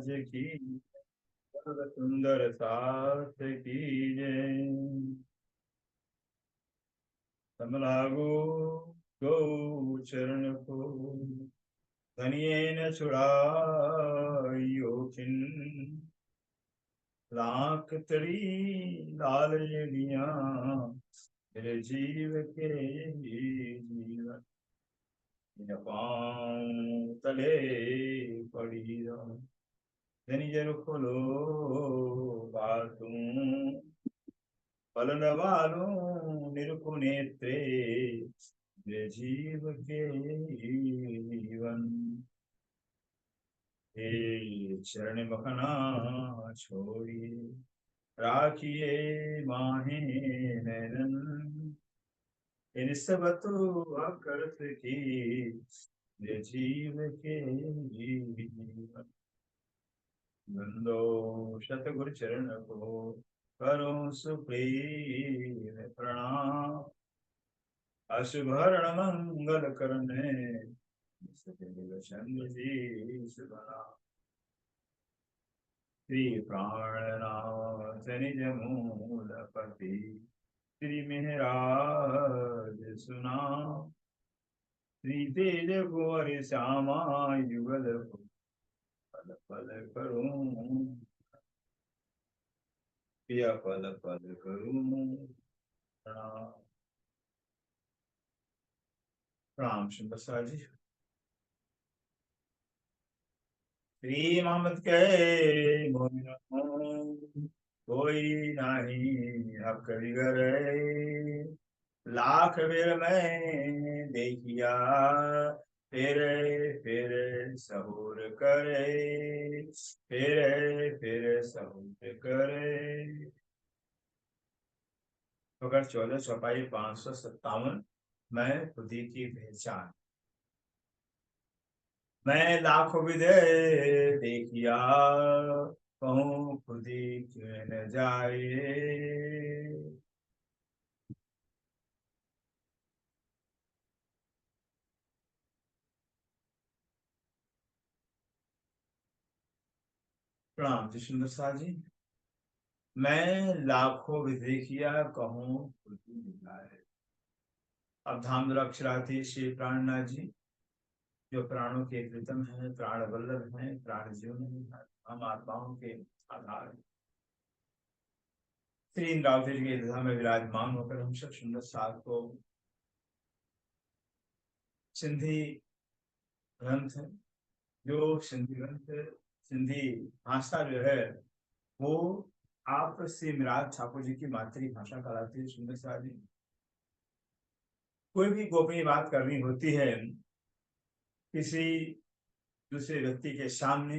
महाराज की, सर्व सुंदर साथ की जय। समलागो गौ चरण को, धनिये न छुड़ाइयो खिन, लाख तड़ी लाल एड़िया, मेरे जीव के जीवन, इन पाँव तले पड़ी रहो। धनी जन खोलो बातूं, पलन वालों निरखो नेत्रे, मेरे जीव के जीवन। हे चरण मखना छोड़िए, राखिए माहे नैनन, इन सब तो अकर्त की, मेरे जीव के जीवन। नंदो शतगुरु चरण को, करो सुप्रीम प्रणाम, अशुभरण मंगल करने, जी सुबह। श्री प्राणनाथ निज मूलपति, श्री मेहराज सुना, श्री तेज गोर श्यामा युगल, पल पल करूं पिया, पल पल करूं प्रणाम। प्रणाम श्री जी। श्री मोहम्मद के मोमिनो, कोई नहीं हक बिगड़े, लाख बेर मैं देखिया, फिर फिर सहूर करे, फिर सहूर करे। अगर 14 चौपाई 557। मैं खुदी की पहचान, मैं लाखों विदे देखिया, कहूँ खुदी क्यों न जाए। प्रणाम जी सुंदर सा जी। मैं लाखों विदे किया, कहूँ खुदी न जाए। अब धाम अक्षरार्थी श्री प्राणनाथ जी, जो प्राणों के प्रीतम है, प्राण वल्लभ है, प्राण जीवन है, हम आत्माओं के आधार है। श्री इंद्रावती जी के धाम में विराजमान होकर हम सब सुंदर साथ को सिंधी ग्रंथ, जो सिंधी ग्रंथ, सिंधी भाषा जो है, वो आप श्री मिराज ठाकुर जी की मातृभाषा कहलाती है। सुंदर सा जी, कोई भी गोपनीय बात करनी होती है किसी दूसरे व्यक्ति के सामने,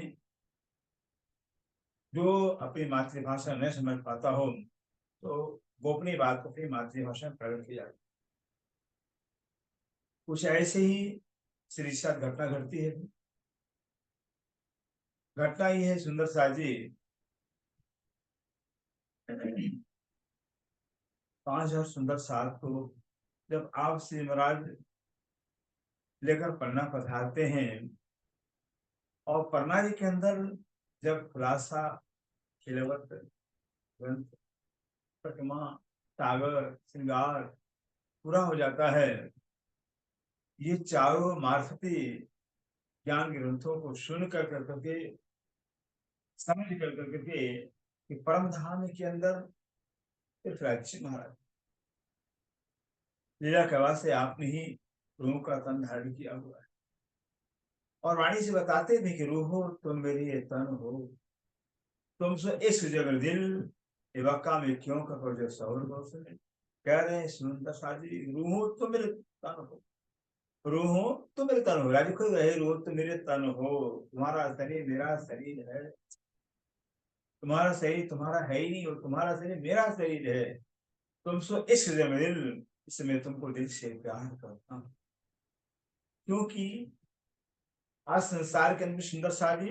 जो अपनी मातृभाषा न समझ पाता हो, तो गोपनीय बात को अपनी मातृभाषा में प्रकट किया जाता है। कुछ ऐसे ही श्री साथ घटना घटती है। घटना ही है सुंदर सा जी, 5000 सुंदर साल को जब आप श्री महाराज लेकर पन्ना पधारते हैं, और पन्ना जी के अंदर जब खुलासा खिलवत ग्रंथ प्रतिमा सागर श्रृंगार पूरा हो जाता है, ये चारों मार्फती ज्ञान ग्रंथों को सुन कर करके, समझ कर करके कि परम धाम के अंदर पृथ्वीराज महाराज लीला कला से आपने ही रूह का तन धारण किया हुआ है, और वाणी से बताते थे कि रूहो तुम मेरी ये तन हो, तुमसे इस जगह दिल इवाका में क्यों करो जो सौर से कह रहे हैं सुनता साजी, रूहो तो मेरे तन हो, रूहो तो मेरे तन हो। राजी खुद रहे, रूह तो मेरे तन हो, तुम्हारा शरीर मेरा शरीर है, तुम्हारा शरीर तुम्हारा है ही नहीं, और तुम्हारा शरीर मेरा शरीर है। तुमसे इस जगह दिल, इसमें तुमको दिल से प्यार करता हूँ। क्योंकि आज संसार के अंदर सुंदर साजी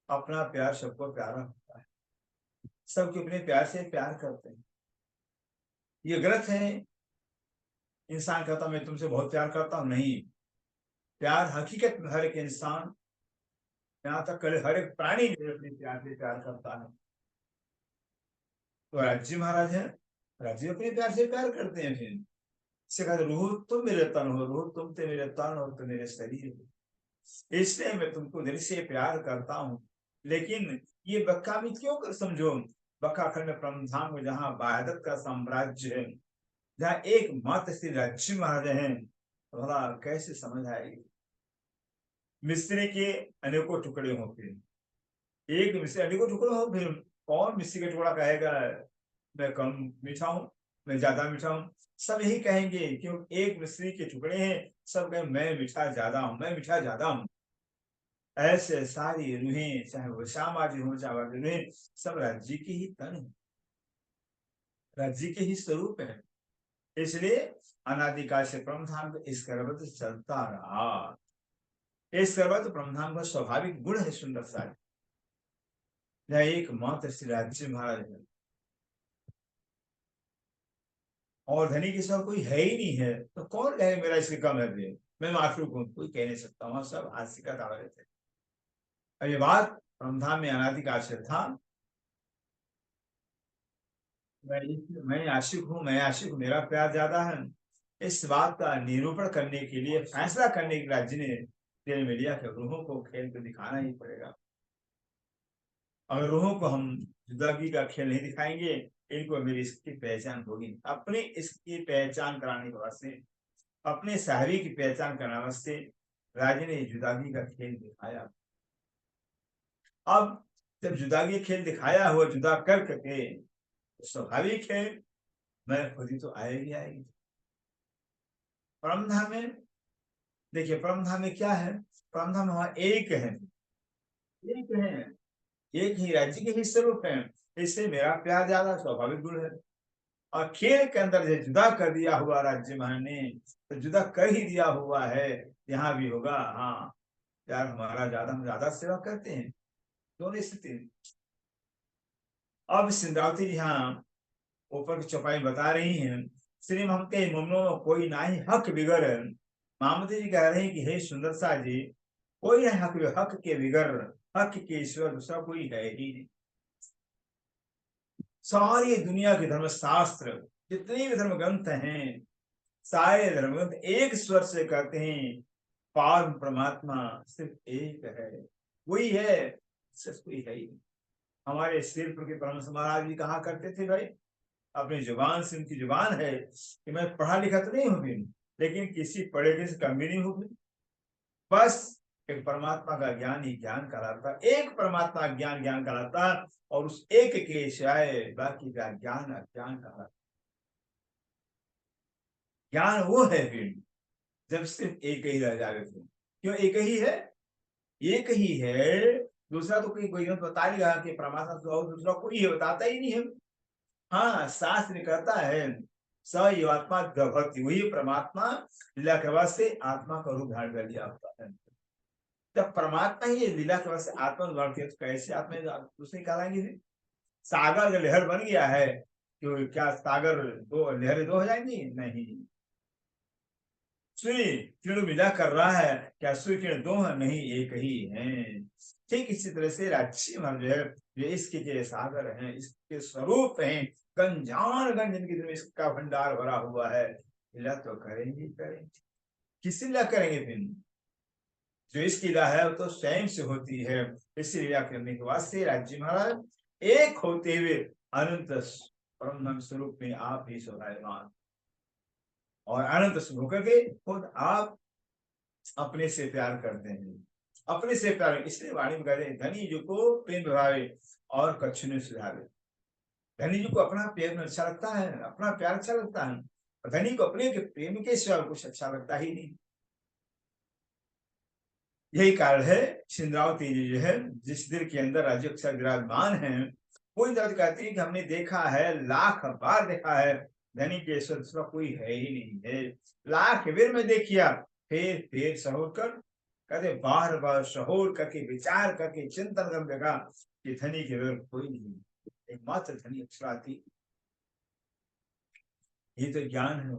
अपना प्यार सबको प्यारा होता है, सबके अपने प्यार से प्यार करते हैं। ये गलत है, इंसान कहता मैं तुमसे बहुत प्यार करता हूं। नहीं, प्यार हकीकत में हर एक इंसान यहाँ तक कर हर एक प्राणी मेरे अपने प्यार से प्यार करता है। तो राज्य महाराज है, राज्य अपने प्यार से प्यार करते हैं। फिर इससे कहते रूह तुम मेरे तन हो, रूह तुम ते मेरे तन हो, तो मेरे शरीर हो, इसलिए मैं तुमको दिल से प्यार करता हूँ। लेकिन ये बक्का भी क्यों कर समझो, बक्का खंड परमधाम में जहाँ बायदत का साम्राज्य है, जहाँ एक मात्र श्री राज्य महाराज है, भला कैसे समझ आएगी। मिस्त्री के अनेकों टुकड़े होते हैं, एक मिस्त्री अनेकों टुकड़े हो, फिर कौन मिस्त्री का टुकड़ा कहेगा मैं कम मीठा हूं, मैं ज्यादा मीठा हूं। सब यही कहेंगे क्यों, एक मिस्त्री के टुकड़े हैं, सब कहें मैं मीठा ज्यादा हूं, मैं मीठा ज्यादा हूं। ऐसे सारी रूहें, चाहे वो श्यामाजी हो चाहे वो रूहें, सब राज्य के ही तन है, राज्य के ही स्वरूप है। इसलिए अनादिकाल से ब्रह्मधाम को इस गर्भवत चलता रहा। इस गर्भवत ब्रह्मधाम का स्वाभाविक गुण है सुंदर सा, यह एक मात्र श्री राज्य महाराज है, और धनी के सिवा कोई है ही नहीं है। तो कौन कहे मेरा इसके कम है प्रेम, मैं माफलूक हूं, कोई कह नहीं सकता। वहां सब हास्य का दावा रहते। अब ये बात ब्रह्मधाम में अनादिकाल से था, मैं आशिक हूँ, मैं आशिक हूँ, मेरा प्यार ज्यादा है। इस बात का निरूपण करने के लिए, फैसला करने के राज्य ने तेरे में लिया कि रूहों को खेल कर दिखाना ही पड़ेगा। अगर रूहों को हम जुदागी का खेल नहीं दिखाएंगे, इनको मेरी इसकी पहचान होगी। अपने इसकी पहचान कराने के वास्ते, अपने साहबी की पहचान कराने वास्ते राजे ने जुदागी का खेल दिखाया। अब जब जुदागी खेल दिखाया हुआ, जुदा कर करके, स्वाभाविक है मैं खुद ही तो आएगी आएगी। परमधाम में देखिए, परमधाम में क्या है, परमधाम वहां एक है, एक है, एक ही राज्य के ही स्वरूप है। इससे मेरा प्यार ज्यादा स्वाभाविक गुण है। और खेल के अंदर जो जुदा कर दिया हुआ राज्य महान ने, तो जुदा कर ही दिया हुआ है, यहाँ भी होगा। हाँ प्यार हमारा ज्यादा, हम ज्यादा सेवा करते हैं, दोनों स्थिति। अब सिंधरावती जी यहाँ ऊपर की चौपाई बता रही हैं, श्री ममते मुमनो कोई ना ही हक बिगर। मामती जी कह रहे हैं कि हे सुंदर सा जी, कोई है हक, हक के बिगर, हक के ईश्वर दूसरा कोई है ही नहीं। सारी दुनिया के धर्म शास्त्र, जितने भी धर्म ग्रंथ हैं, सारे धर्म ग्रंथ एक स्वर से कहते हैं पार परमात्मा सिर्फ एक है, वही है, सिर्फ कोई है ही। हमारे सिरपुर के परमहंस महाराज जी कहा करते थे, भाई अपनी जुबान से, उनकी जुबान है कि मैं पढ़ा लिखा तो नहीं हूं, लेकिन किसी पढ़े लिखे से कम भी नहीं हूं, बस एक परमात्मा का ज्ञान ही ज्ञान कहलाता, एक परमात्मा ज्ञान ज्ञान कहलाता, और उस एक के सिवाय बाकी का ज्ञान अज्ञान कहलाता। ज्ञान वो है फिर जब सिर्फ एक ही रह जावे, फिर क्यों एक ही है, एक ही है। दूसरा तो कोई बता ही रहा कि परमात्मा तो और दूसरा कोई है, बताता ही नहीं है। हाँ शास्त्र कहता है स आत्मा भक्ति, वही परमात्मा लीला के बाद से आत्मा का रूप धारण कर लिया होता है। जब परमात्मा ही लीला के बाद से आत्मा धारण किया, तो कैसे आत्मा दूसरे कहलाएंगे। सागर अगर लहर बन गया है, तो क्या सागर दो लहरें दो हो जाएंगी, नहीं। सूर्य किरण मिला कर रहा है, क्या सूर्य किरण दो है, नहीं, एक ही है। ठीक इसी तरह से राज्य मन जो है, ये इसके सागर हैं, इसके स्वरूप हैं, गंजान गंज जिनकी में इसका भंडार भरा हुआ है। लीला तो करेंगे करेंगे, किसी लीला करेंगे फिर, जो इसकी लीला है वो तो स्वयं से होती है। इसी लीला करने के वास्ते राज्य महाराज एक होते हुए अनंत परम स्वरूप में आप ही शोभायमान, और अनंत होकर के खुद आप अपने से प्यार करते हैं, अपने से प्यार। इसलिए वाणी में कहते हैं धनी जी को प्रेम भावे और कछु न सुधावे। धनी जी को अपना प्रेम अच्छा लगता है, अपना प्यार अच्छा लगता है, और धनी को अपने के प्रेम के सिवा कुछ अच्छा लगता ही नहीं। यही कारण है सिंद्रावती जी जो है, जिस दिल के अंदर राज्य अक्षर विराजमान है, वो दर्द कहती है कि हमने देखा है, लाख बार देखा है, धनी के ईश्वर दूसरा कोई है ही नहीं है। लाख बेर में देखिया, फिर सहोर कर, कहते बार बार सहोर करके विचार करके चिंतन कर देखा कि धनी के बेर कोई नहीं, एकमात्र धनी अक्षराती। ये तो ज्ञान है,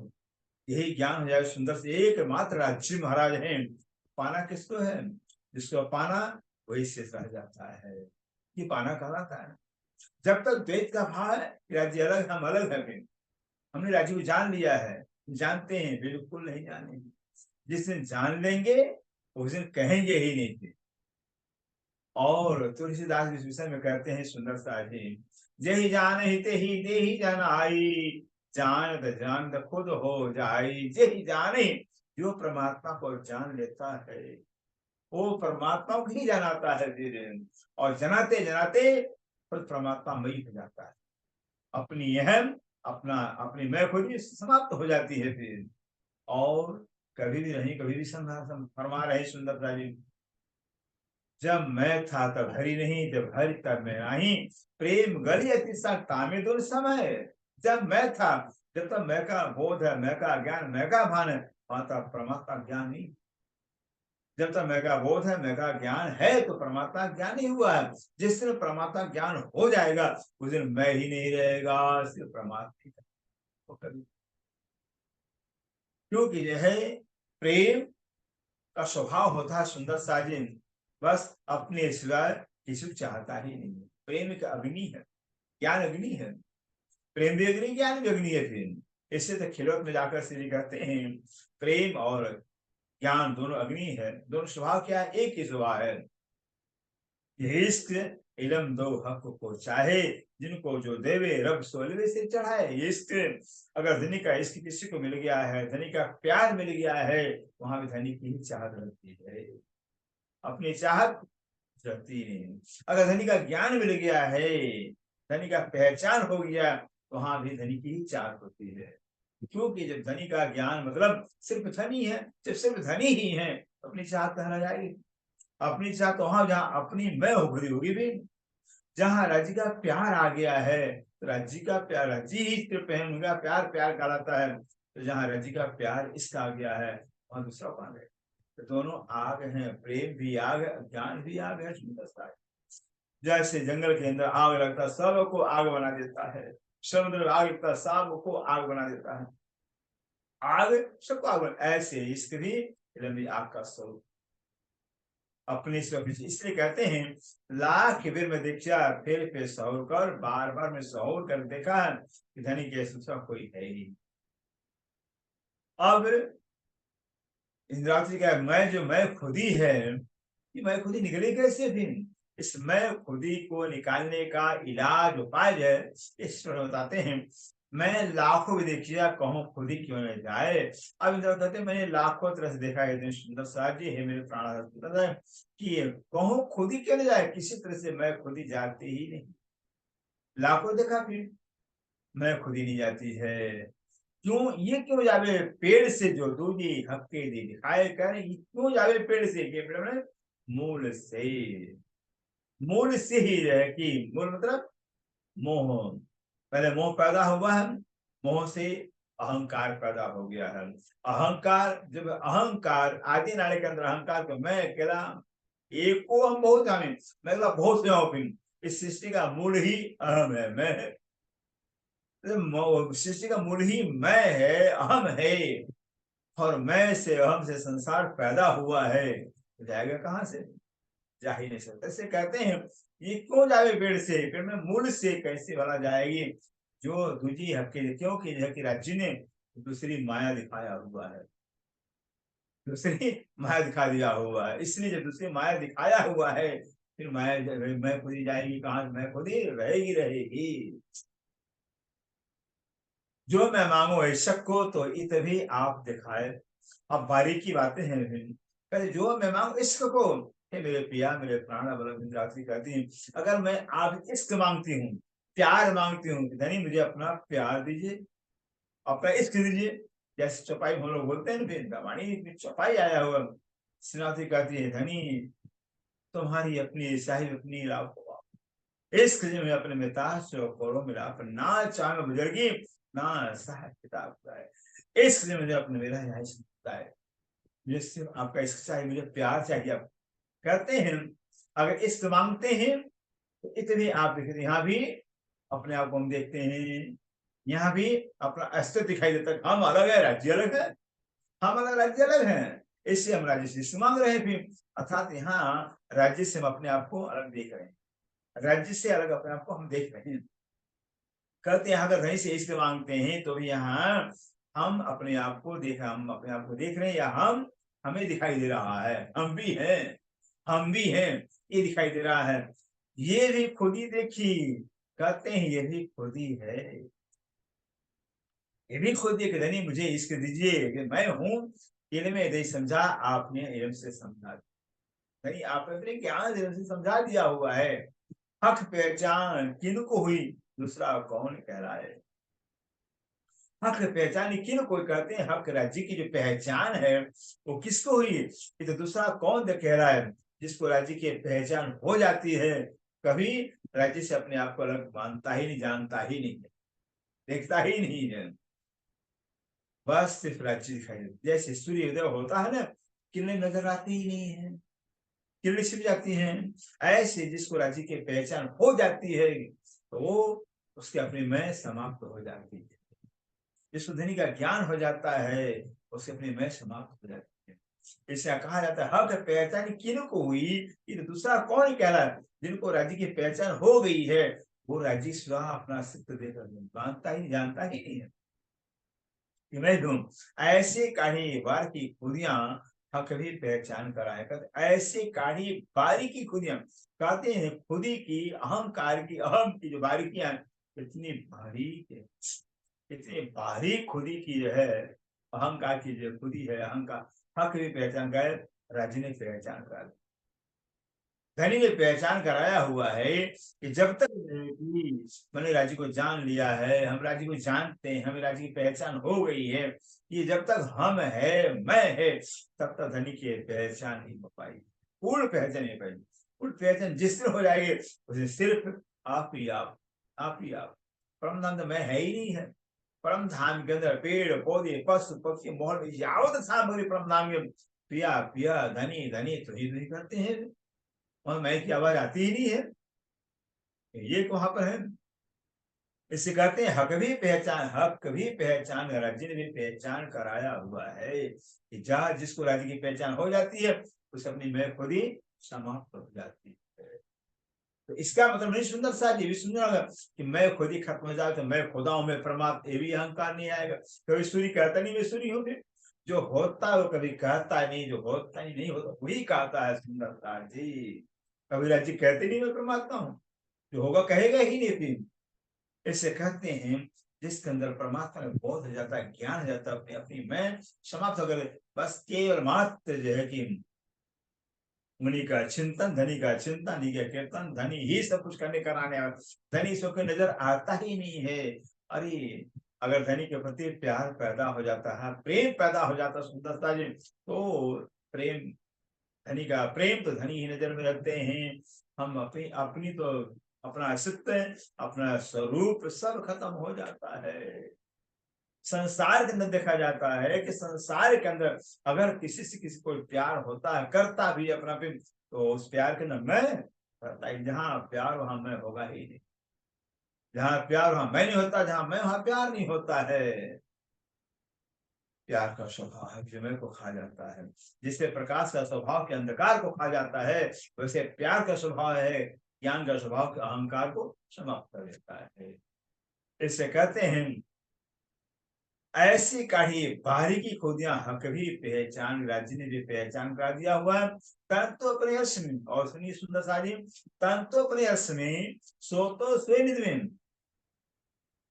यही ज्ञान हो जाए सुंदर से, एकमात्र राज्य महाराज है। पाना किसको है, जिसको पाना वही शेष रह जाता है। ये पाना कहलाता है। जब तक द्वैत का भाव है, राज्य अलग हम अलग है, फिर हमने राज्य को जान लिया है, जानते हैं? बिल्कुल नहीं जानेंगे। जिस दिन जान लेंगे उस दिन कहेंगे ही नहीं थे। और तुलसीदास इस विषय में कहते हैं सुंदर सा जी, जही जान हिते ही दे ही जानाई, जानत जानत खुद हो जाई। जही जाने, जो परमात्मा को जान लेता है वो परमात्मा को ही जनाता है धीरे, और जनाते जनाते खुद परमात्मा मई हो जाता है। अपनी अहम, अपना अपनी मैं खुद समाप्त हो जाती है फिर। और कभी भी नहीं, कभी भी फरमा रहे सुंदरता जी, जब मैं था तब हरि नहीं, जब हरि तब मैं नहीं, प्रेम गली अतिशय तामे दुर समय। जब मैं था, जब तक मैं का बोध है, मैं का ज्ञान, मैं का भान है, वहां तक परमात्मा ज्ञान नहीं। जब तक मैं का बोध है, मैं का ज्ञान है, तो परमात्मा ज्ञान नहीं हुआ है। जिस दिन परमात्मा ज्ञान हो जाएगा उस दिन मैं ही नहीं रहेगा, सिर्फ परमात्मा। क्योंकि यह प्रेम का स्वभाव होता है सुंदर साजिन, बस अपने सिवाय किसी को चाहता ही नहीं है। प्रेम का अग्नि है, ज्ञान अग्नि है, प्रेम भी अग्नि, ज्ञान भी अग्नि है। फिर इससे तो खिलौत में जाकर श्री कहते हैं प्रेम और ज्ञान दोनों अग्नि है। दोनों स्वभाव क्या है? एक ही स्वभाव है। इश्क इलम दो हक को चाहे, जिनको जो देवे रब सोलवे से चढ़ाए। इश्क, अगर धनी का इश्क किसी को मिल गया है, धनी का प्यार मिल गया है, वहां भी धनी की ही चाहत रहती है, अपनी चाहत रहती नहीं। अगर धनी का ज्ञान मिल गया है, धनी का पहचान हो गया, वहां भी धनी की ही चाहत होती है। क्योंकि जब धनी का ज्ञान मतलब सिर्फ धनी है, जब सिर्फ धनी ही है, अपनी चाहत कहाँ जाएगी? अपनी चाहत तो वहां जहाँ अपनी मैं उभरी होगी भी। जहाँ राज्य का प्यार आ गया है, तो राज्य का प्यार, राज्य ही सिर्फ उनका प्यार प्यार कहलाता है। तो जहाँ राज्य का प्यार इसका आ गया है, वहां दूसरा पान है। तो दोनों आग हैं, प्रेम भी आग है, ज्ञान भी आग है। सुंदर, जैसे जंगल के अंदर आग लगता सबको आग बना देता है, समुद्र आग लगता सबको आग बना देता है, आग सबको आग बना। ऐसे इश्क भी लंबी आग का स्वरूप अपने इसलिए कहते हैं लाख बिर में दीक्षा फिर पे सहूर कर, बार बार में सहूर कर देखा कि धनी के दूसरा कोई है ही। अब इंद्रावती का मैं, जो मैं खुदी है, कि मैं खुदी निकले कैसे? फिर इस मैं खुदी को निकालने का इलाज उपाय है इस पर बताते हैं। मैं लाखों भी देखिए कहूँ खुदी क्यों न जाए। अब इंद्र कहते हैं मैंने लाखों तरह से देखा है, इतने सुंदर साहब जी है मेरे प्राण कि कहूँ खुदी क्यों न जाए, किसी तरह से मैं खुदी जाती ही नहीं। लाखों देखा फिर मैं खुदी नहीं जाती है। क्यों? ये क्यों जावे पेड़ से जो दूजी हक्के दी दिखाए कर, ये क्यों जावे पेड़ से? के पेड़ में मूल से, मूल से ही है कि मूल मतलब मोह। पहले मोह पैदा हुआ है, मोह से अहंकार पैदा हो गया है। अहंकार, जब अहंकार आदि नारे के अंदर अहंकार, तो मैं अकेला, एक को हम बहुत जाने, मैं बहुत से हूं। इस सृष्टि का मूल ही अहम है, मैं है। सृष्टि का मूल ही मैं है, अहम है। और मैं से अहम से संसार पैदा हुआ है, तो जाएगा कहां से? जा ही नहीं सकता। इससे कहते हैं ये क्यों जावे पेड़ से, पेड़ में मूल से कैसे भला जाएगी? जो दूजी हक्के, क्योंकि राज्य ने दूसरी माया दिखाया हुआ है, दूसरी माया दिखा दिया हुआ है। इसलिए जब दूसरी माया दिखाया हुआ है, फिर माया मैं खुदी जाएगी कहां? मैं खुदी रहेगी रहेगी। जो मैं मांगू ऐशक को तो इत भी आप दिखाए। अब बारीकी बातें हैं पहले, जो मैं मांगू इश्क को, हे मेरे पिया मेरे प्राण रात्रि कहती है, अगर मैं आप इश्क मांगती हूँ, प्यार मांगती हूँ, धनी मुझे अपना प्यार दीजिए, अपना इश्क दीजिए। जैसे चौपाई हम लोग बोलते हैं ना, फिर वाणी चौपाई आया हुआ, श्रीनाथी कहती है धनी तुम्हारी अपनी शाही अपनी लाभ, इश्क में अपने मिताज से कोरो मिला पर ना चांग बुजुर्गी ना साहब किताब का है। इश्क ने मुझे अपने मेरा यहाँ है, मुझे सिर्फ आपका इश्क चाहिए, मुझे प्यार चाहिए। आप कहते हैं अगर इश्क मांगते हैं तो इतने आप देखते, यहाँ भी अपने आप को हम देखते हैं, यहाँ भी अपना अस्तित्व दिखाई देता है। हम अलग है, राज्य अलग है, हम अलग, राज्य अलग है। इससे हम राज्य से मांग रहे हैं। फिर अर्थात यहाँ राज्य से हम अपने आप को अलग देख रहे हैं, राज्य से अलग अपने आप को हम देख रहे हैं। कहते हैं अगर नहीं से इसलिए मांगते हैं तो भी यहाँ हम अपने आप को देख रहे हैं, या हम हमें दिखाई दे रहा है, हम भी हैं, ये दिखाई दे रहा है। ये भी खुद ही देखी, कहते हैं ये भी खुद ही है, ये भी खुद ही धनी मुझे इश्क दीजिए कि मैं हूं, इनमें नहीं समझा आपने इल्म से समझा, नहीं आपने अपने ज्ञान से समझा दिया हुआ है। हक पहचान किनको हुई, दूसरा कौन कह रहा है। हक पहचान किन को कहते हैं, हक राज्य की जो पहचान है वो किसको हुई, ये तो दूसरा कौन कह रहा है। जिसको राज्य की पहचान हो जाती है, कभी राज्य से अपने आप को अलग मानता ही नहीं, जानता ही नहीं है, देखता ही नहीं है, बस सिर्फ राज्य दिखाई देती। जैसे सूर्य उदय होता है ना, किरणें नजर आती ही नहीं है, किरणें छिप जाती हैं, ऐसे जिसको राज्य की पहचान हो जाती है तो वो उसके अपने में समाप्त हो जाती है। जिसको धनी का ज्ञान हो जाता है उसके अपने में समाप्त हो जाती है। इसे कहा जाता है हक पहचान किनको हुई, ये दूसरा कौन कह रहा है। जिनको राज्य की पहचान हो गई है वो राज्य स्वयं अपना अस्तित्व देकर मानता ही जानता ही नहीं है कि मैं हूं। ऐसे काढ़ी बार की खुदियां हक भी पहचान कराए कर, ऐसे काढ़ी बारी की खुदियां, कहते हैं खुदी की अहंकार की, अहम की जो बारीकियां इतनी बारीक है, इतनी बारीक खुदी की जो है, अहंकार की जो खुदी है, अहंकार हक भी पहचान कर, राज्य ने पहचान कर, धनी ने पहचान कराया हुआ है कि जब तक मैंने राज्य को जान लिया है, हम राज्य को जानते हैं, हमें राज्य की पहचान हो गई है, ये जब तक हम है मैं है तब तक धनी की पहचान नहीं हो पाई, पूर्ण पहचान नहीं पाई। पूर्ण पहचान जिस दिन हो जाएगी उसे सिर्फ आप ही आप परम धाम तो मैं है ही नहीं है। परम धाम के अंदर पेड़ पौधे पशु पक्षी मोहन यावत सामग्री परम धाम के पिया पिया धनी धनी तो ही करते हैं, और मैं की आवाज आती ही नहीं है, ये वहां पर है। इसे कहते हैं हक भी पहचान राज्य ने भी पहचान कराया हुआ है कि जहां जिसको राज्य की पहचान हो जाती है उसे अपनी मैं खुद ही समाप्त हो जाती है। तो इसका मतलब नहीं सुंदर साहब, ये भी सुंदर कि मैं खुद ही खत्म हो जाए तो मैं खुदा हूं, मैं परमात्मा, ये भी अहंकार नहीं आएगा। कभी सूर्य कहता नहीं मैं सूर्य हूँ, फिर जो होता है वो कभी कहता नहीं, जो होता ही नहीं होता वही कहता है सुंदर साहब जी। कभी राज्य कहते नहीं मैं परमात्मा हूँ, जो होगा कहेगा ही नहीं। फिर इसे कहते हैं जिसके अंदर परमात्मा में बोध हो जाता है, ज्ञान हो जाता है, अपनी अपनी मैं समाप्त हो गए, बस केवल मात्र जो है कि मुनि का चिंतन, धनी का चिंतन, धनी का कीर्तन, धनी ही सब कुछ करने कराने वाला, धनी सो के नजर आता ही नहीं है। अरे अगर धनी के प्रति प्यार पैदा हो जाता है, प्रेम पैदा हो जाता है सुंदरता जी, तो प्रेम धनी का प्रेम तो धनी ही नजर में रखते हैं। हम अपनी अपनी तो अपना अस्तित्व, अपना स्वरूप सब खत्म हो जाता है। संसार के अंदर देखा जाता है कि संसार के अंदर अगर किसी से किसी को प्यार होता है, करता भी अपना भी, तो उस प्यार के अंदर मैं करता है, जहां प्यार वहां मैं होगा ही नहीं, जहां प्यार वहां मैं नहीं होता, जहां मैं वहां प्यार नहीं होता है। प्यार का स्वभाव है विमय को खा जाता है, जिससे प्रकाश का स्वभाव के अंधकार को खा जाता है, वैसे प्यार का स्वभाव है ज्ञान का स्वभाव के अहंकार को समाप्त कर देता है। इससे कहते हैं ऐसी काढ़ी बारीकी खुदियां हक भी पहचान, राज्य ने भी पहचान कर दिया हुआ है। तंतु अपने यश में, और सुनिए सुंदर सारी, तंतु अपने यश में सो तो स्वे निधि में,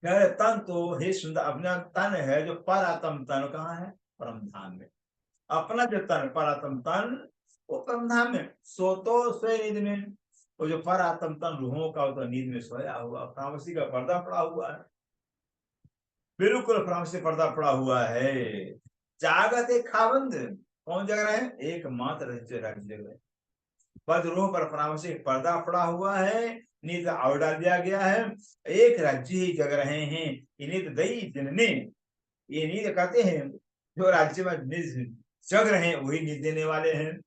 तन तो हे सुंदर अपना तन है जो परात्म तन कहाँ है, परम धाम में। अपना जो तन परात्म तन वो परम धाम में, सो तो स्वे निधि में, वो जो परात्म तन रूहों का तो नींद में सोया हुआ, प्रावसी का पर्दा पड़ा हुआ है, बिल्कुल फ्रांस से पर्दा पड़ा हुआ है। जागत एक खाबंद, कौन जग रहे हैं, एकमात्र राज्य जग रहे, पद रूह पर फ्रांस से पर्दा पड़ा हुआ है, नींद और डाल दिया गया है, एक राज्य ही जग रहे हैं। नींद दई जिनने, ये नींद कहते हैं जो राज्य में जग रहे हैं वही नींद देने वाले हैं।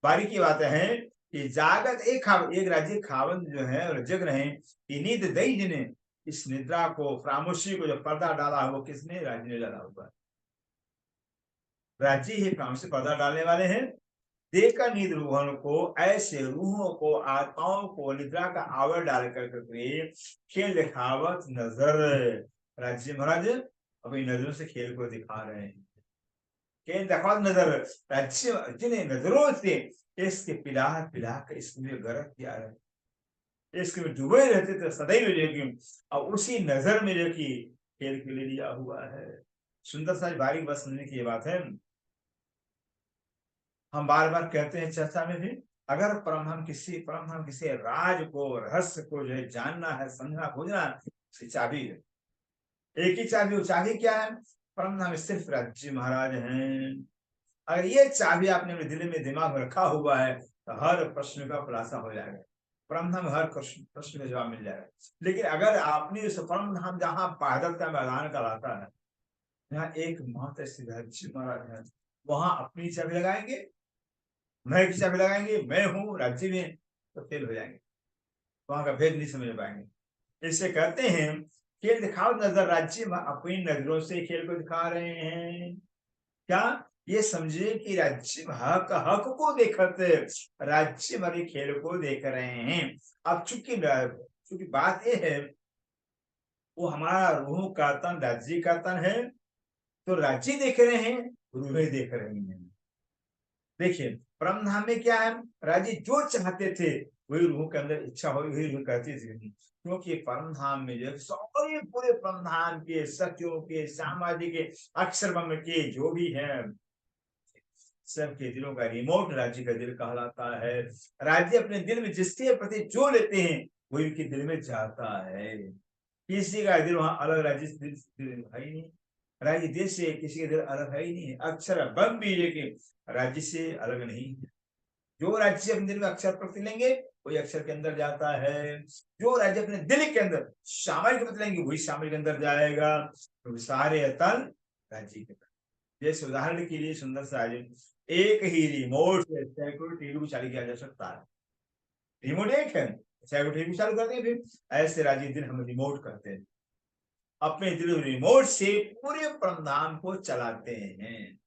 बारीकी बात है कि जागत एक राज्य खावंद जो है और जग रहे हैं, नींद दई जिन्हें, इस निद्रा को, खामोशी को जो पर्दा डाला है वो किसने, राज्य ने डाला हुआ है। राज्य ही प्राण से पर्दा डालने वाले हैं। देखकर नींद रूहों को, ऐसे रूहों को, आत्माओं को निद्रा का आवर डाल करके खेल दिखावत नजर। राज्य महाराज अपनी नजरों से खेल को दिखा रहे हैं। खेल दिखावत नजर, राज्य जिन्हें नजरों से इसके पिला पिला कर इसमें गर्क किया है, इसमें डूबे रहते थे सदैव, लेकिन अब उसी नजर में जो कि खेल के लिए लिया हुआ है। सुंदर सा बारीक बात समझने की ये बात है। हम बार बार कहते हैं चर्चा में भी, अगर परम किसी राज को, रहस्य को जो है जानना है, समझना, खोजना, उसकी चाबी है, एक ही चाबी। वो चाबी क्या है? परम धाम सिर्फ राज्य महाराज हैं। अगर ये चाबी आपने अपने दिल में, दिमाग में रखा हुआ है, तो हर प्रश्न का खुलासा हो जाएगा। परम धाम हर प्रश्न का जवाब मिल जाएगा। लेकिन अगर आपने उस परम धाम जहाँ पादल का मैदान कहलाता है, यहाँ एक मात्र श्री राज्य महाराज है, वहां अपनी चाबी लगाएंगे, मैं की चाबी लगाएंगे, मैं हूँ राज्य में, तो फेल हो जाएंगे, वहां का भेद नहीं समझ पाएंगे। इससे कहते हैं खेल दिखाओ नजर, राज्य अपनी नजरों से खेल को दिखा रहे हैं। क्या? ये समझे कि राज्य हक को देखते राज्य मरी खेल को देख रहे हैं। अब चूंकि बात ये है, वो हमारा रूह का तन, राज्य का तन है, तो राज्य देख रहे हैं, रूहें देख रही हैं। देखिए परम धाम में क्या है, राजी जो चाहते थे वही रूह के अंदर इच्छा हुई, वही रूह करती थी। क्योंकि परम धाम में जो सारे पूरे परम धाम के सत्यों के, सामाजिक के, अक्षर ब्रह्म के जो भी है, सबके दिलों का रिमोट राज्य का दिल कहलाता है। राज्य अपने दिल में जिसके प्रति जो लेते हैं वही उनके दिल में जाता है। किसी का दिल वहां अलग, राज्य दिल है ही नहीं। राज्य दिल से किसी का दिल अलग है ही नहीं। अक्षर ब्रह्म भी लेकिन राज्य से अलग नहीं है। जो राज्य अपने दिल में अक्षर प्रति लेंगे वही अक्षर के अंदर जाता है। जो राज्य अपने दिल के अंदर शामिल के प्रति लेंगे वही शामिल के अंदर जाएगा। तो सारे तन राज्य के अंदर। जैसे उदाहरण के लिए सुंदर सा एक ही रिमोट से सैकड़ों टीवी चालू किया जा सकता है। रिमोट एक है, सैकड़ों टीवी चालू करते हैं। फिर ऐसे राज्य दिल हम रिमोट करते हैं, अपने दिल रिमोट से पूरे परमधाम को चलाते हैं।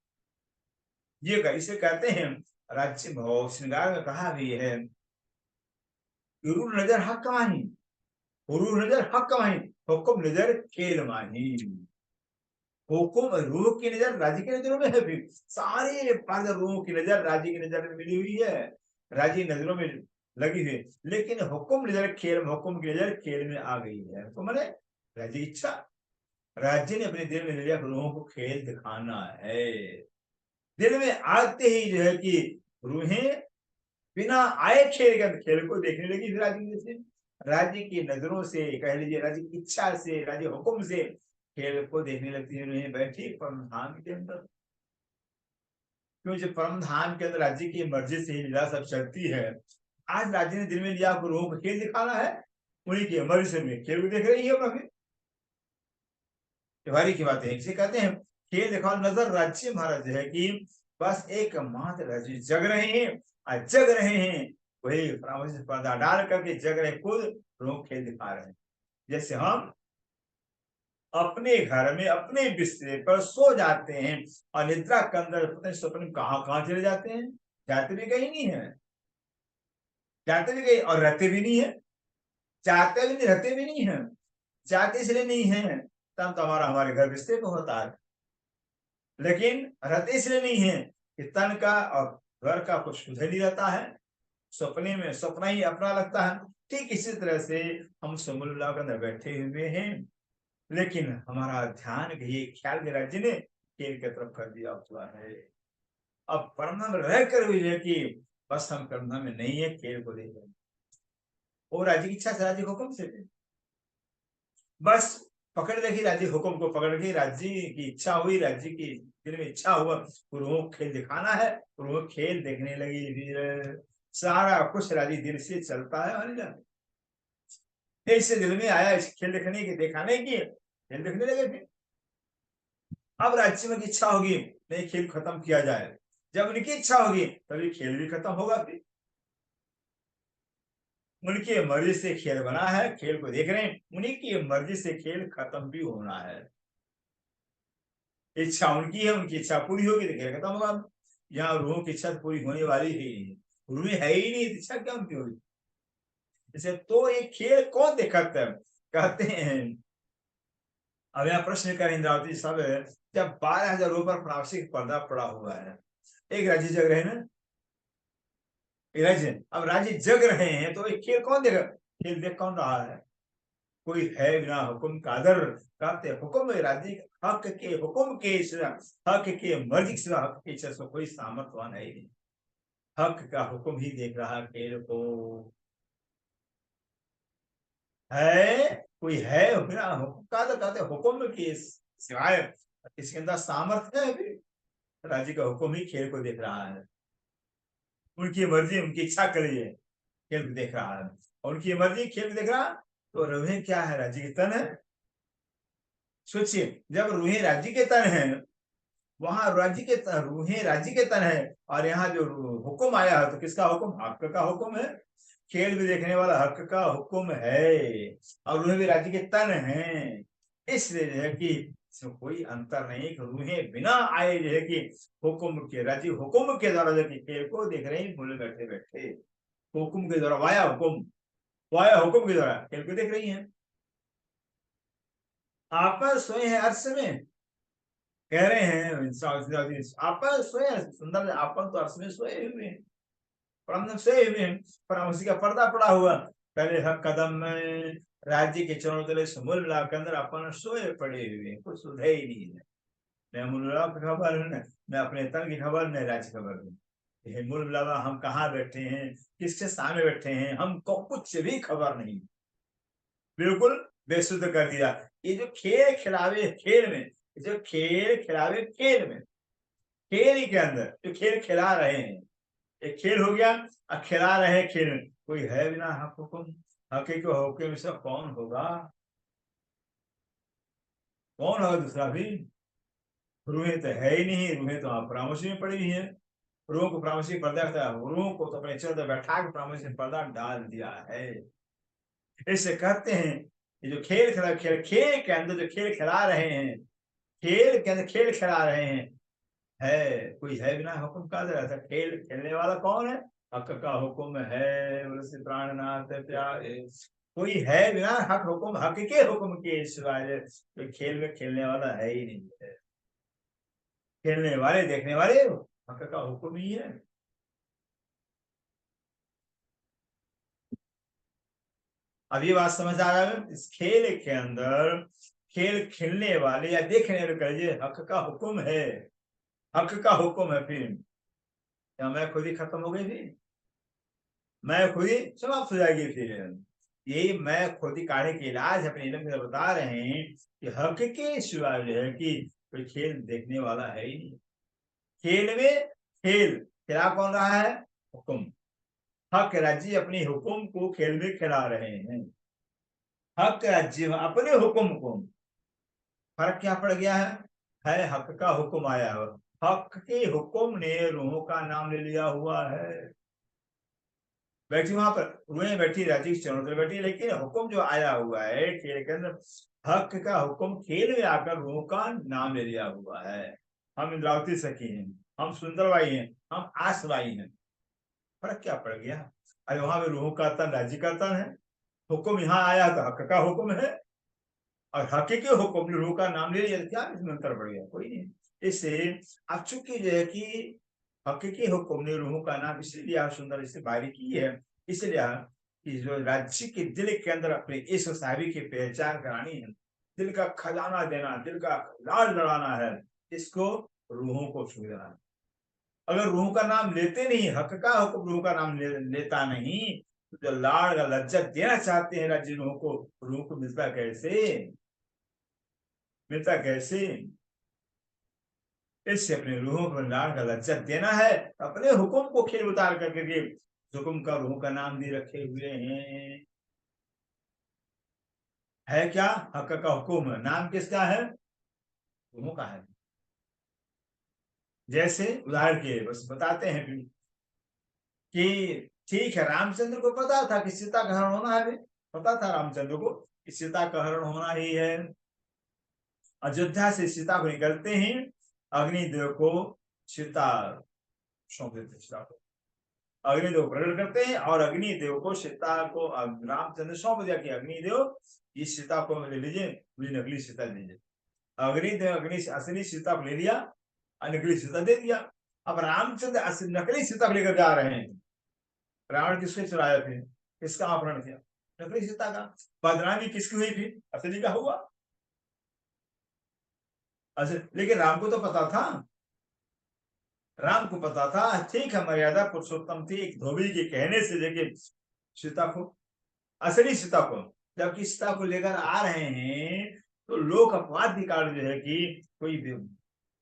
ये इसे कहते हैं राज्य भाव। श्रृंगार में कहा भी है, गुरु नजर हक माही, गुरु नजर हक माही, हुक्म नजर खेल माही। हुक्म रूह की नजर राज्य की नजरों में है, फिर सारे पांच रूहों की नजर राज्य की नजर में मिली हुई है, राज्य नजरों में लगी हुई। लेकिन हुक्म नजर खेल, हुक्म की नजर खेल में आ गई है। तो मैंने राज्य इच्छा, राज्य ने अपने दिल में लिया रूहों को खेल दिखाना है। दिल में आते ही जो है कि रूहें बिना आए खेल के खेल को देखने लगी। फिर राज्य से, राज्य की नजरों से कह लीजिए, राज्य की इच्छा से, राज्य हुक्म से खेल को देखने लगती है। रूहें बैठी परम धाम के अंदर। क्यों? जो परम धाम के अंदर राज्य की मर्जी से ही लीला सब चलती है। आज राज्य ने दिल में लिया आपको रूहों को खेल दिखाना है, उन्हीं की मर्जी से खेल को देख रही है। तिवारी की बातें इसे कहते हैं खेल दिखाओ नजर। राज्य महाराज है कि बस एक मात्र राज्य जग रहे हैं, और जग रहे हैं वही पर्दा डाल करके जग रहे, खुद लोग खेल दिखा रहे हैं। जैसे हम अपने घर में अपने बिस्तर पर सो जाते हैं और निद्रा के अंदर पता नहीं स्वप्न कहाँ कहाँ चले जाते हैं, जाते भी कहीं नहीं है, जाते भी कहीं और रहते भी नहीं है, चाहते भी नहीं, रहते भी नहीं है। चाहते इसलिए नहीं है तब तो हमारा हमारे घर बिस्तर पे होता है, लेकिन रहते इसलिए नहीं है कि तन का और घर का कुछ सुधर नहीं रहता है, सपने में सपना ही अपना लगता है। ठीक इसी तरह से हम समुल्ला के अंदर बैठे हुए हैं, लेकिन हमारा ध्यान ये ख्याल के राज्य ने खेल की तरफ कर दिया हुआ है। अब परम में रह कर हुई है कि बस हम करना में नहीं है, खेल को देख रहे हैं। और राज्य की इच्छा से, राज्य हुक्म से बस पकड़ रखी, राज्य हुक्म को पकड़ रखी, राज्य की इच्छा हुई, राज्य की दिल में इच्छा हुआ, गुरुओं खेल दिखाना है, गुरुओं खेल देखने लगी। फिर सारा कुछ राज्य दिल से चलता है और इससे दिल में आया इस खेल देखने की, दिखाने की, खेल देखने लगे। फिर अब राज्य में की इच्छा होगी नहीं खेल खत्म किया जाए, जब उनकी इच्छा होगी तभी खेल भी खत्म होगा। फिर उनकी मर्जी से खेल बना है, खेल को देख रहे हैं, उन्हीं की मर्जी से खेल खत्म भी होना है। इच्छा उनकी है, उनकी इच्छा पूरी होगी तो खेल खत्म होगा। यहाँ रूहों की इच्छा पूरी होने वाली ही नहीं है, रूहें है ही नहीं, इच्छा क्या उनकी होगी। जैसे तो ये खेल कौन देखता है, कहते हैं। अब यहाँ प्रश्न कर इंद्रावती सब, जब 12,000 ऊपर प्रावसिक पर्दा पड़ा हुआ है, एक राज्य जग रहे हैं ना, राज्य, अब राज्य जग रहे हैं तो एक खेल कौन देगा, खेल देख कौन रहा है, कोई है बिना हुक्म कादर, कहते हुक्म राज्य हक के हुक्म के सिवा, हक के मर्जी के सिवा हक के इच्छा से कोई सामर्थ्यवान है ही नहीं। हक का हुक्म ही देख रहा खेल को, है कोई है बिना हुक्म कादर, कहते हुक्म के सिवाय इसके अंदर सामर्थ्य है भी, राज्य का हुक्म ही खेल को देख रहा है। उनकी मर्जी उनकी इच्छा करिए, खेल को देख रहा है, और उनकी मर्जी खेल को देख रहा, तो रूहें क्या है, राज्य के तन है। सोचिए, जब रूहें राज्य के तन है, वहां राज्य के तन, रूहें राज्य के तन है, और यहाँ जो हुक्म आया है तो किसका हुक्म, हक का हुक्म है। खेल भी देखने वाला हक का हुक्म है, और रूहें भी राज्य के तन है। इसलिए जो है कि इसमें कोई अंतर नहीं कि रूहें बिना आए जो है कि हुक्म के, राज्य हुक्म के द्वारा जो कि खेल को देख रहे हैं, मूल बैठे बैठे हुक्म के द्वारा, वाया हुक्म, वाया हुक्म के द्वारा खेल को देख रही हैं। आप सोए हैं अर्श में, कह रहे हैं आप सोए हैं, सुंदर आपन तो अर्श में सोए हुए हैं, परम सोए हुए हैं, पर उसी का पर्दा पड़ा हुआ, पहले हक कदम में राज्य के चरणों तले मूल मिलाप के अंदर अपन सोए पड़े हुए हैं, कुछ सुधे ही नहीं है, न मूल मिलाप की खबर है, न अपने तन की खबर, न राज्य खबर है। मूल मिलाप हम कहाँ बैठे हैं, किसके सामने बैठे हैं, हमको कुछ भी खबर नहीं, बिल्कुल बेसुध कर दिया। ये जो खेल खिलावे खेल में, जो खेल खिलावे खेल में, खेल ही के अंदर जो खेल खिला रहे हैं, एक खेल हो गया, अब खिला रहे हैं खेल में, कोई है बिना हक हुक्म, हक के हुक्म से कौन होगा, कौन होगा दूसरा भी। रूहें तो है ही नहीं, रूहें तो आप परामर्शी में पड़ी हुई है, रूहों को परामर्शी पर्दा, रूहों को तो अपने चरण बैठा के परामर्शी पर्दा डाल दिया है। इससे कहते हैं ये जो खेल खिला, खेल के अंदर जो खेल खिला रहे हैं, खेल के अंदर खेल खिला रहे हैं, है कोई है बिना हुक्म का, ऐसा खेल खेलने वाला कौन है, हक का हुक्म है, उसे प्राणनाथ प्यारे, कोई है बिना हक हुक्म, हक के हुक्म के सिवाय कोई खेल में खेलने वाला है ही नहीं है। खेलने वाले देखने वाले हक का हुक्म ही है। अब ये बात समझ आ रहा है, इस खेल के अंदर खेल खेलने वाले या देखने वाले कहिए हक का हुक्म है, हक का हुक्म है, फिर या मैं खुद ही खत्म हो गई थी, मैं खुद ही समाप्त हो जाएगी फिर। यही मैं खुद ही काढ़े के इलाज अपने इलम में बता रहे हैं कि हक के सिवा जो है कि कोई खेल देखने वाला है ही नहीं। खेल में खेल खिला कौन रहा है, हुक्म, हक राज्य अपने हुक्म को खेल में खिला रहे हैं, हक राज्य अपने हुक्म को, फर्क क्या पड़ गया है हक का हुक्म आया हो, हक के हुक्म ने रूहों का नाम ले लिया हुआ है, बैठी वहां पर रूहें बैठी रहती चरणों पर बैठी, लेकिन हुक्म जो आया हुआ है खेल के अंदर, हक का हुक्म खेल में आकर रूहों का नाम ले लिया हुआ है। हम इंद्रावती सखी हैं, हम सुंदरबाई हैं, हम आसबाई हैं, फर्क क्या पड़ गया। अरे वहां पे रूहों का तन राज्य का तन है, हुक्म यहाँ आया तो हक का हुक्म है, और हकीकी हुक्म ने रूह का नाम ले लिया, क्या इसमें अंतर पड़ गया, कोई नहीं। इससे अब चूंकि जो है कि हकीकी हुक्म ने रूह का नाम इसलिए आप सुंदर इससे बारीकी है, इसलिए कि जो राज्य के दिल के अंदर अपने इस साहबी की पहचान करानी है, दिल का खजाना देना, दिल का लाल लड़ाना है, इसको रूहों को छू देना है। अगर रूह का नाम लेते नहीं, हक का हुक्म रूह का नाम लेता नहीं, तो जो लाड़ का लज्जत देना चाहते हैं राज्य रूह को मिलता कैसे, मिलता कैसे। इससे अपने रूहों को लाड़ का लज्जत देना है, अपने हुक्म को खेल उतार करके हुक्म का रूह का नाम भी रखे हुए हैं। है क्या, हक का हुक्म, नाम किसका है, रूहों का है। जैसे उदाहरण के बस बताते हैं कि ठीक है, रामचंद्र को पता था कि सीता का हरण होना है, पता था रामचंद्र को कि सीता का हरण होना ही है, अयोध्या से सीता को निकलते ही अग्निदेव को सीता सौंप देते, सीता को अग्निदेव प्रकट करते हैं और अग्निदेव को सीता को रामचंद्र सौंप दिया कि अग्निदेव इस सीता को ले लीजिए, मुझे नकली सीता दीजिए। अग्निदेव असली सीता को ले लिया और नकली सीता दे दिया। अब रामचंद्र नकली सीता को लेकर जा रहे हैं। रावण किसके चुराया थे, किसका अपहरण किया, नकली सीता का। बदनामी किसकी हुई थी, असली का हुआ। लेकिन राम को तो पता था, राम को पता था, ठीक है मर्यादा पुरुषोत्तम थी, एक धोबी के कहने से लेके सीता को, असली सीता को, जबकि सीता को लेकर आ रहे हैं तो लोग अपवाद के कारण जो है कि कोई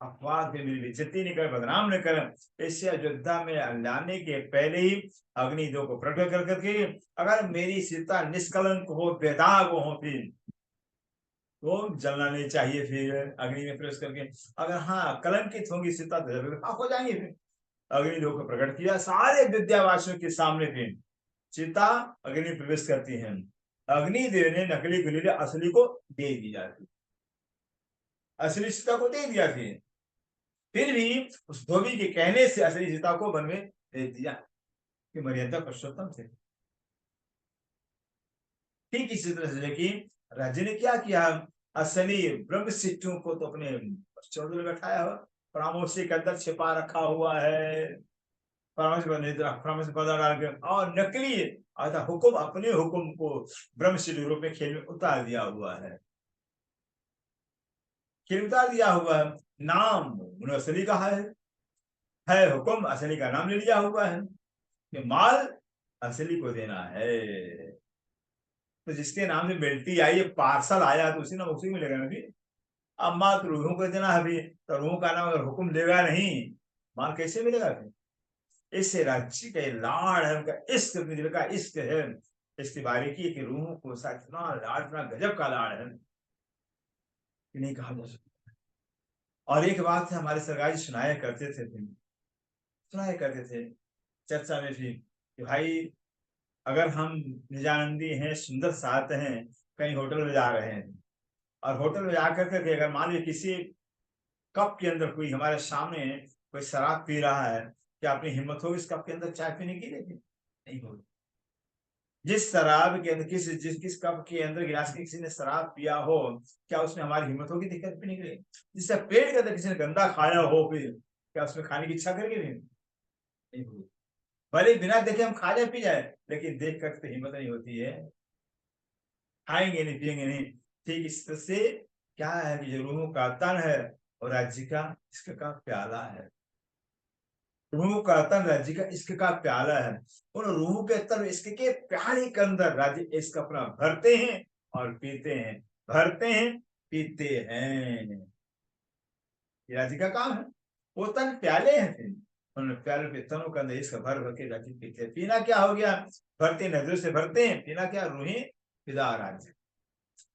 अपवाद के मेरी बेइज्जती नहीं कर, बदनाम नहीं कर, इससे अयोध्या में लाने के पहले ही अग्निदेव को प्रकट कर करके अगर मेरी सीता निष्कलंक हो, बेदाग हो, फिर तो जलना नहीं चाहिए फिर अग्नि में प्रवेश करके। अगर हाँ कलंकित होंगी सीता तो जरूर हो जाएंगे। फिर अग्निदेव को प्रकट किया सारे विद्यावासियों के सामने, फिर सीता अग्नि प्रवेश करती है। अग्निदेव ने नकली को ले असली को दे दिया, असली सीता को दे दिया। फिर भी उस धोबी के कहने से असली सीता को वन में दे दिया कि मर्यादा पुरुषोत्तम थे। ठीक इसी तरह से कि राज्य ने क्या किया, असली ब्रह्म सिद्धों को तो अपने चौधरी में बैठाया हुआ, परामर्शी के अंदर छिपा रखा हुआ है, परामर्श पता डाल के, और नकली अर्थात हुक्म, अपने हुक्म को ब्रह्म सिद्ध रूप में खेल में उतार दिया हुआ है, खेल उतार दिया हुआ है। नाम उन्होंने असली कहा है हुक्म असली का नाम ले लिया हुआ है कि माल असली को देना है। तो जिसके नाम से बेल्टी आई, पार्सल आया, तो उसी नाम उसी में लेगा ना। अब माल तो रूहों को देना है अभी, तो रूहों का नाम अगर हुक्म देगा नहीं, माल कैसे मिलेगा फिर। इससे राज्य का लाड़ है, उनका इश्क, दिल का इश्क है, इसकी बारीकी की रूहों को साथ इतना लाड़, इतना गजब का लाड़ है कि नहीं कहा जा सकता। और एक बात है, हमारे सरकार जी सुनाया करते थे, सुनाया करते थे चर्चा में भी कि भाई अगर हम निजानंदी हैं, सुंदर साथ हैं, कहीं होटल में जा रहे हैं, और होटल में जाकर के अगर मान लीजिए किसी कप के अंदर कोई हमारे सामने कोई शराब पी रहा है, क्या अपनी हिम्मत होगी इस कप के अंदर चाय पीने की? लेकिन नहीं होगी। जिस शराब के अंदर किस कप के अंदर गिलास के किसी ने शराब पिया हो, क्या उसमें हमारी हिम्मत होगी दिक्कत पीने के लिए? जिससे पेट के अंदर किसी ने गंदा खाया हो, फिर क्या उसमें खाने की इच्छा करेगी? नहीं होगी। भले बिना देखे हम खा जाए पी जाए, लेकिन देख कर तो हिम्मत नहीं होती है, खाएंगे नहीं पिएंगे नहीं। ठीक इस तरह से क्या है कि जो रूहों का तन है और राज्य का इश्क का प्याला है, रूह का तन राज्य का इश्क का प्याला है। उन रूह के तन इश्क के प्याले के अंदर राज्य इश्क अपना भरते हैं और पीते हैं, भरते हैं पीते हैं। ये राज्य का काम है। वो तन प्याले हैं, फिर उन प्यालों के तनों के अंदर इसका भर भर के राज्य पीते हैं। पीना क्या हो गया, भरते नजरों से भरते हैं, पीना क्या, रूहें फिदा राज्य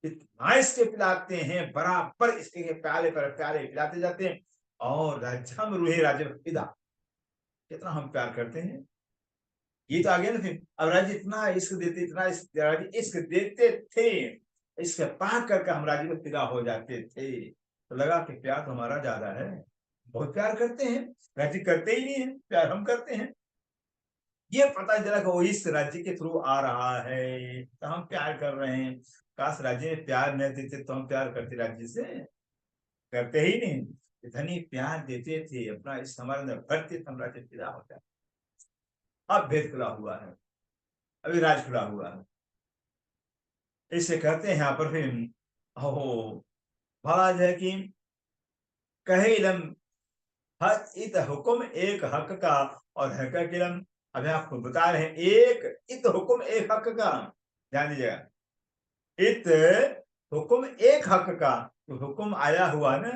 इतना इसके पिलाते हैं, बराबर इसके प्याले पर प्याले पिलाते जाते हैं, और राज्य हम रूहे राज्य फिदा, कितना हम प्यार करते हैं। ये तो आ गया ना। फिर अब राज्य इतना इश्क देते, इतना इश्क देते थे, इसके पा करके हम राज्य में फिदा हो जाते थे। तो लगा कि प्यार तो हमारा ज्यादा है, बहुत प्यार करते हैं, राज्य करते ही नहीं है, प्यार हम करते हैं। ये पता चला कि वो इस राज्य के थ्रू आ रहा है तो हम प्यार कर रहे हैं। काश राज्य में प्यार न देते तो हम प्यार करते राज्य से? करते ही नहीं। इतनी प्यार देते थे, अपना इस हमारे अंदर भरते थे, हम राज्य फिदा होता है। अब भेद खुला हुआ है, अभी राज खुला हुआ है। इसे कहते हैं यहाँ पर फिर हो महाराज है कि कहे इलम हक इत हुक्म एक हक का, और हक इलम अभी आपको बता रहे हैं एक इत हुक्म एक हक का। ध्यान दीजिएगा, इत हुक्म एक हक का, तो हुक्म आया हुआ ना,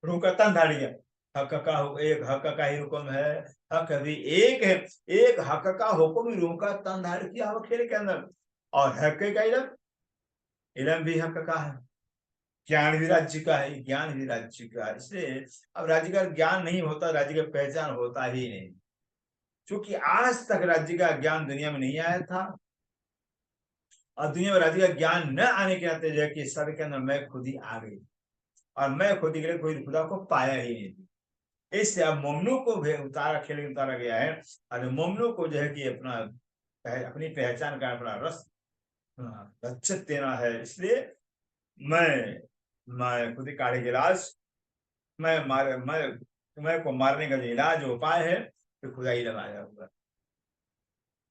रूह का तन धारी है, हक का एक हक का ही हुक्म है, हक भी एक है, एक हक का हुक्म रूह का तन धारण किया हुआ खेल के अंदर। और हक का इलम, इलम भी हक का है, ज्ञान भी राज्य का है, ज्ञान भी राज्य का है। इसलिए अब राज्य का ज्ञान नहीं होता, राज्य का पहचान होता ही नहीं, क्योंकि आज तक राज्य का ज्ञान दुनिया में नहीं आया था, और दुनिया में राज्य का ज्ञान न आने के नाते जो कि सर के अंदर मैं खुद ही आ गई। और मैं खुद के लिए कोई खुदा को पाया ही नहीं। इससे अब मोमनू को उतारा, खेल में उतारा गया है, और मोमनू को जो है कि अपनी पहचान का, अपना रस रक्षित देना है। इसलिए मैं खुद ही काढ़े गिलास, मैं को मारने का जो इलाज उपाय है तो खुदा ही लगाया हुआ।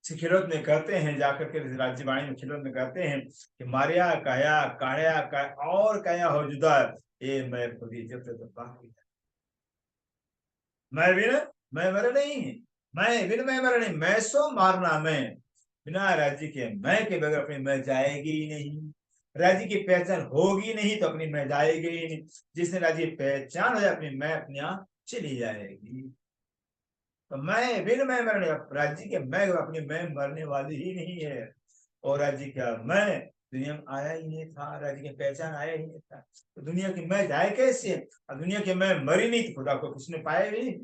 खिलौत में कहते हैं जाकर के राज्यवाणी में, खिलौत में कहते हैं कि मारिया काया काया का और काया हो जुदा, ये मैं खुद ही जब तक बाकी मैं बिन मैं मर नहीं, मैं बिन मैं मर नहीं, मैं सो मारना मैं, बिना राज्य के मैं के बगैर अपनी मैं जाएगी ही नहीं। राज्य की पहचान होगी नहीं तो अपनी मैं जाएगी ही नहीं। जिसने राज्य की पहचान हो जाए अपनी मैं अपने यहाँ चली जाएगी। तो मैं बिन मैं मरने, राज्य के मैं अपनी मैं मरने वाली ही नहीं है। और राज्य का मैं दुनिया में आया ही नहीं था, राज्य की पहचान आया ही नहीं था, तो दुनिया की मैं जाए कैसे? और दुनिया की मैं मरी नहीं तो खुदा को किसने पाया भी नहीं,